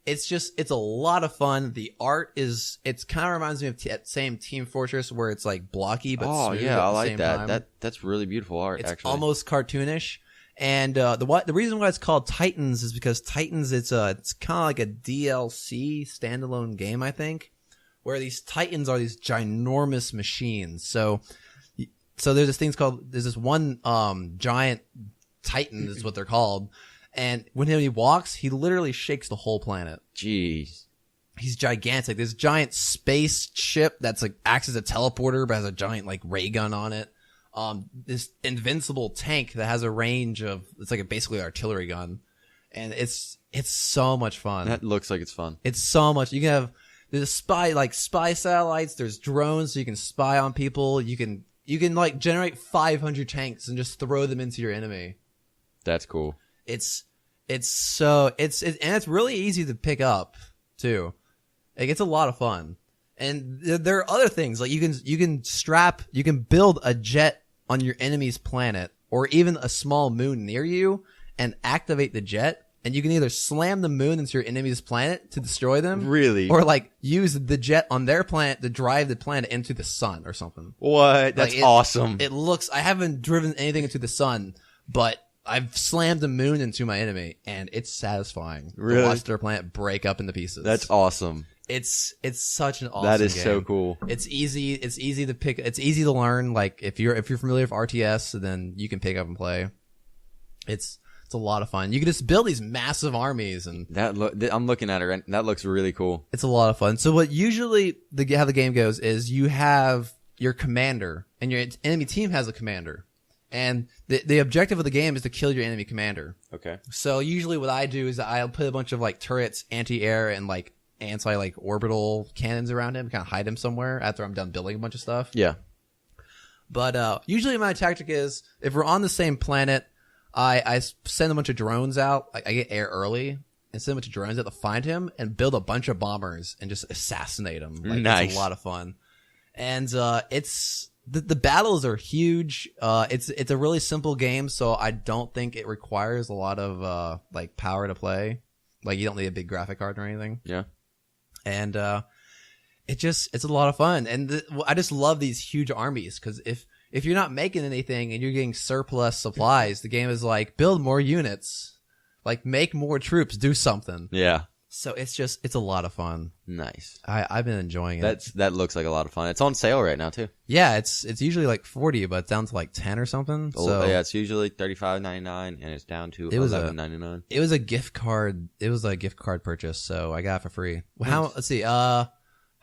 Speaker 2: it's a lot of fun. The art it kind of reminds me of that same Team Fortress, where it's like blocky but smooth at
Speaker 1: I
Speaker 2: the
Speaker 1: like
Speaker 2: same
Speaker 1: that.
Speaker 2: time.
Speaker 1: That's really beautiful art.
Speaker 2: It's
Speaker 1: actually,
Speaker 2: almost cartoonish. And the reason why it's called Titans is because Titans it's kind of like a DLC standalone game, I think, where these Titans are these ginormous machines. So there's this one giant Titan is what they're called. And when he walks, he literally shakes the whole planet.
Speaker 1: Jeez.
Speaker 2: He's gigantic. This giant space ship that's like acts as a teleporter, but has a giant like ray gun on it. This invincible tank that has a range of, it's like basically an artillery gun, and it's so much fun.
Speaker 1: That looks like it's fun.
Speaker 2: It's so much. You can have there's spy satellites. There's drones, so you can spy on people. You can like generate 500 tanks and just throw them into your enemy.
Speaker 1: That's cool.
Speaker 2: It's really easy to pick up too. Like, it's a lot of fun. And there are other things like you can build a jet on your enemy's planet or even a small moon near you and activate the jet, and you can either slam the moon into your enemy's planet to destroy them,
Speaker 1: Really?
Speaker 2: or like use the jet on their planet to drive the planet into the sun or something.
Speaker 1: What? That's awesome.
Speaker 2: I haven't driven anything into the sun, but I've slammed the moon into my enemy, and it's satisfying
Speaker 1: Really?
Speaker 2: to watch their planet break up into pieces.
Speaker 1: That's awesome.
Speaker 2: It's such an awesome
Speaker 1: That is
Speaker 2: game.
Speaker 1: so cool.
Speaker 2: It's easy to pick. It's easy to learn. Like if you're familiar with RTS, then you can pick up and play. It's a lot of fun. You can just build these massive armies, and
Speaker 1: I'm looking at it right. That looks really cool.
Speaker 2: it's a lot of fun. So what usually how the game goes is you have your commander, and your enemy team has a commander, and the objective of the game is to kill your enemy commander.
Speaker 1: Okay.
Speaker 2: So usually what I do is I'll put a bunch of like turrets, anti-air, and like anti orbital cannons around him, kind of hide him somewhere after I'm done building a bunch of stuff.
Speaker 1: Yeah.
Speaker 2: But usually my tactic is if we're on the same planet, I send a bunch of drones out. I get air early and send a bunch of drones out to find him and build a bunch of bombers and just assassinate him. Like,
Speaker 1: Nice.
Speaker 2: It's a lot of fun. And it's the battles are huge. It's a really simple game, so I don't think it requires a lot of like power to play. Like, you don't need a big graphic card or anything.
Speaker 1: Yeah.
Speaker 2: And it's a lot of fun. And I just love these huge armies, because if you're not making anything and you're getting surplus supplies, the game is like, build more units. Like, make more troops, do something.
Speaker 1: Yeah.
Speaker 2: So it's a lot of fun.
Speaker 1: Nice.
Speaker 2: I've been enjoying it.
Speaker 1: That looks like a lot of fun. It's on sale right now too.
Speaker 2: Yeah, it's usually like 40, but it's down to like 10 or something. So
Speaker 1: yeah, it's usually $35.99 and it's down to $11.99.
Speaker 2: It was a gift card. It was a gift card purchase, so I got it for free. Nice. Let's see. How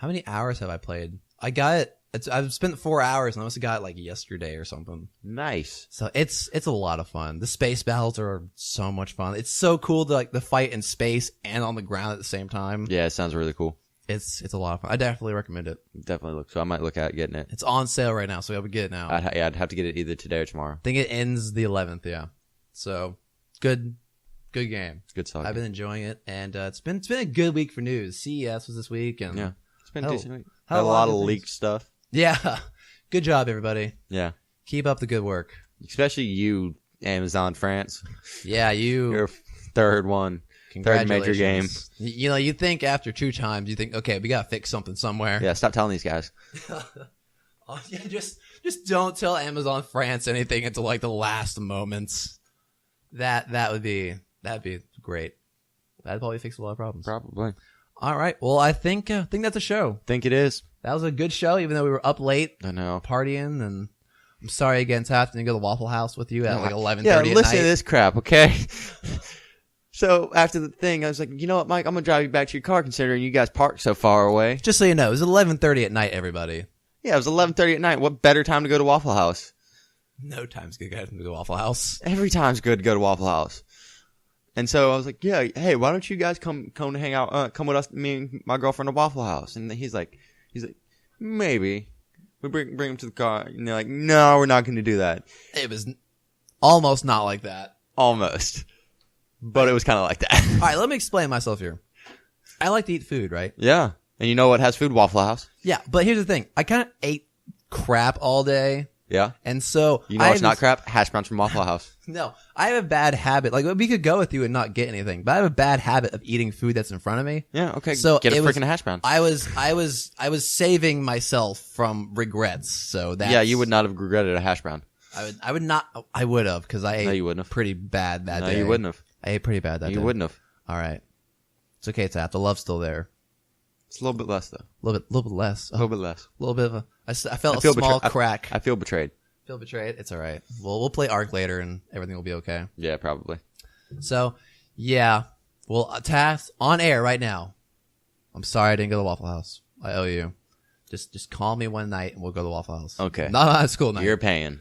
Speaker 2: many hours have I played? I got it. I've spent 4 hours, and I must have got it like yesterday or something.
Speaker 1: Nice.
Speaker 2: So it's a lot of fun. The space battles are so much fun. It's so cool to like the fight in space and on the ground at the same time.
Speaker 1: Yeah, it sounds really cool.
Speaker 2: It's a lot of fun. I definitely recommend it.
Speaker 1: Definitely look. So I might look at getting it.
Speaker 2: It's on sale right now, so I would get it now.
Speaker 1: I'd have to get it either today or tomorrow.
Speaker 2: I think it ends the 11th. Yeah. So good game.
Speaker 1: Good song.
Speaker 2: I've been enjoying it, and it's been a good week for news. CES was this week, and
Speaker 1: yeah, it's been a decent week.
Speaker 2: Had
Speaker 1: a lot of leaked stuff.
Speaker 2: Yeah. Good job, everybody.
Speaker 1: Yeah.
Speaker 2: Keep up the good work.
Speaker 1: Especially you, Amazon France.
Speaker 2: Yeah,
Speaker 1: Your third major game.
Speaker 2: You know, you think after 2 times, you think, okay, we got to fix something somewhere.
Speaker 1: Yeah, stop telling these guys.
Speaker 2: Oh, yeah, just don't tell Amazon France anything until like the last moments. That'd be great. That'd probably fix a lot of problems.
Speaker 1: Probably.
Speaker 2: All right. Well, I think that's a show.
Speaker 1: Think it is.
Speaker 2: That was a good show, even though we were up late.
Speaker 1: I know.
Speaker 2: Partying, and I'm sorry again, Taft, didn't go to the Waffle House with you at like 11:30 at night.
Speaker 1: Yeah, listen to this crap, okay? So after the thing, I was like, you know what, Mike? I'm gonna drive you back to your car, considering you guys parked so far away.
Speaker 2: Just so you know, it was 11:30 at night, everybody.
Speaker 1: Yeah, it was 11:30 at night. What better time to go to Waffle House?
Speaker 2: No time's good to go to the Waffle House.
Speaker 1: Every time's good to go to Waffle House. And so I was like, yeah, hey, why don't you guys come to hang out, come with us, me and my girlfriend to Waffle House? And he's like, maybe. We bring him to the car. And they're like, no, we're not going to do that.
Speaker 2: It was almost not like that.
Speaker 1: Almost. But it was kind of like that.
Speaker 2: All right, let me explain myself here. I like to eat food, right?
Speaker 1: Yeah. And you know what has food? Waffle House.
Speaker 2: Yeah, but here's the thing. I kind of ate crap all day.
Speaker 1: Yeah.
Speaker 2: And so
Speaker 1: you know what's not crap? Hash browns from Waffle House.
Speaker 2: No, I have a bad habit. Like, we could go with you and not get anything, but I have a bad habit of eating food that's in front of me.
Speaker 1: Yeah. Okay.
Speaker 2: So
Speaker 1: get a freaking hash brown.
Speaker 2: I was saving myself from regrets. So that.
Speaker 1: Yeah, you would not have regretted a hash brown.
Speaker 2: I would not. I would have, because I ate.
Speaker 1: No, you wouldn't have.
Speaker 2: Pretty bad that day.
Speaker 1: No, you wouldn't have.
Speaker 2: I ate pretty bad that day.
Speaker 1: You wouldn't have.
Speaker 2: All right. It's okay, Taft. The love's still there.
Speaker 1: It's a little bit less though.
Speaker 2: A little bit less.
Speaker 1: A little bit less.
Speaker 2: A little bit of a. I felt a small crack.
Speaker 1: I feel betrayed.
Speaker 2: Feel betrayed? It's all right. We'll play Ark later and everything will be okay.
Speaker 1: Yeah, probably.
Speaker 2: So, yeah. Well, Taft, on air right now. I'm sorry I didn't go to the Waffle House. I owe you. Just call me one night and we'll go to the Waffle House.
Speaker 1: Okay.
Speaker 2: Not on a school night.
Speaker 1: You're paying.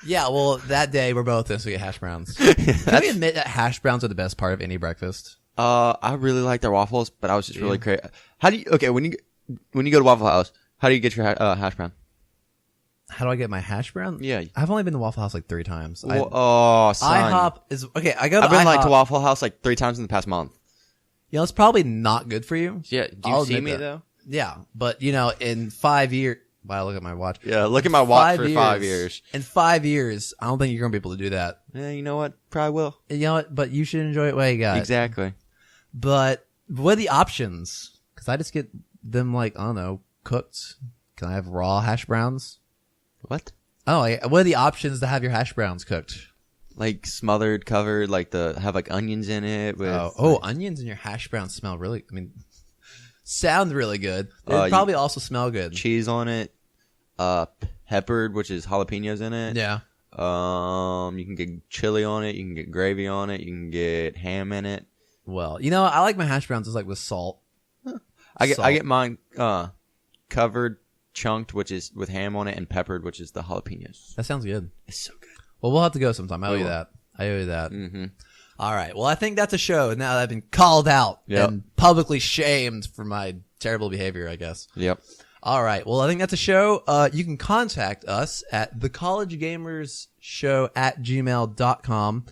Speaker 2: Yeah, well, that day we're both going to get hash browns. Can we admit that hash browns are the best part of any breakfast?
Speaker 1: I really like their waffles, but I was just really crazy. How do you? Okay, when you go to Waffle House, how do you get your hash brown?
Speaker 2: How do I get my hash brown?
Speaker 1: Yeah,
Speaker 2: I've only been to Waffle House like 3 times.
Speaker 1: Son.
Speaker 2: IHOP is okay. I've
Speaker 1: been to Waffle House like 3 times in the past month.
Speaker 2: You know, it's probably not good for you.
Speaker 1: Yeah, do you see me though?
Speaker 2: Yeah, but you know, in 5 years. Wow, look at my watch.
Speaker 1: Yeah, look at my watch for 5 years.
Speaker 2: In 5 years, I don't think you're gonna be able to do that.
Speaker 1: Yeah, you know what? Probably will.
Speaker 2: You know what? But you should enjoy it while you got it.
Speaker 1: Exactly.
Speaker 2: But what are the options? Because I just get them like, I don't know, cooked. Can I have raw hash browns?
Speaker 1: What?
Speaker 2: Oh, what are the options to have your hash browns cooked?
Speaker 1: Like smothered, covered, like have like onions in it. With,
Speaker 2: onions in your hash browns smell really. I mean, sound really good. They probably also smell good.
Speaker 1: Cheese on it. Peppered, which is jalapenos in it.
Speaker 2: Yeah.
Speaker 1: You can get chili on it. You can get gravy on it. You can get ham in it.
Speaker 2: Well, you know, I like my hash browns just like with salt.
Speaker 1: I get mine covered, chunked, which is with ham on it, and peppered, which is the jalapenos.
Speaker 2: That sounds good.
Speaker 1: It's so good.
Speaker 2: Well, we'll have to go sometime. I owe you that.
Speaker 1: Mm-hmm.
Speaker 2: All right. Well, I think that's a show. Now that I've been called out and publicly shamed for my terrible behavior, I guess.
Speaker 1: Yep.
Speaker 2: All right. Well, I think that's a show. You can contact us at thecollegegamersshow@gmail.com.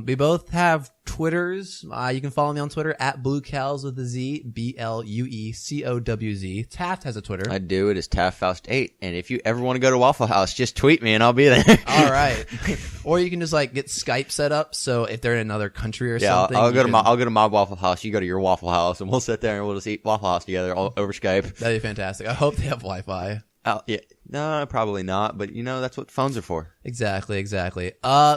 Speaker 2: We both have Twitters. You can follow me on Twitter at BlueCows with a Z, BlueCowz. Taft has a Twitter.
Speaker 1: I do. It is TaftFaust8. And if you ever want to go to Waffle House, just tweet me and I'll be there.
Speaker 2: All right. Or you can just like get Skype set up. So if they're in another country or something,
Speaker 1: I'll go to my Waffle House. You go to your Waffle House, and we'll sit there and we'll just eat Waffle House together all over Skype.
Speaker 2: That'd be fantastic. I hope they have Wi-Fi.
Speaker 1: Yeah. No, probably not. But that's what phones are for.
Speaker 2: Exactly.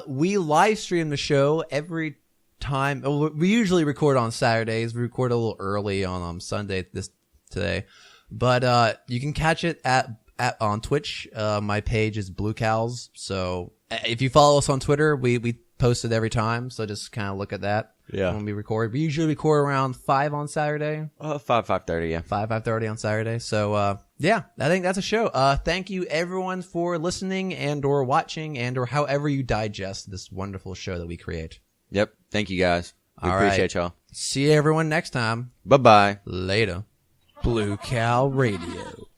Speaker 2: We live stream the show every time. We usually record on Saturdays. We record a little early on Sunday today, but you can catch it on Twitch. My page is Blue Cows. So if you follow us on Twitter, we post it every time. So just kind of look at that.
Speaker 1: Yeah.
Speaker 2: When we record, we usually record around 5 on Saturday.
Speaker 1: 5:30. Yeah.
Speaker 2: 5:30 on Saturday. So yeah, I think that's a show. Thank you everyone for listening and or watching and or however you digest this wonderful show that we create.
Speaker 1: Yep. Thank you guys. We
Speaker 2: All
Speaker 1: appreciate
Speaker 2: right.
Speaker 1: y'all.
Speaker 2: See everyone next time.
Speaker 1: Bye bye.
Speaker 2: Later. Blue Cow Radio.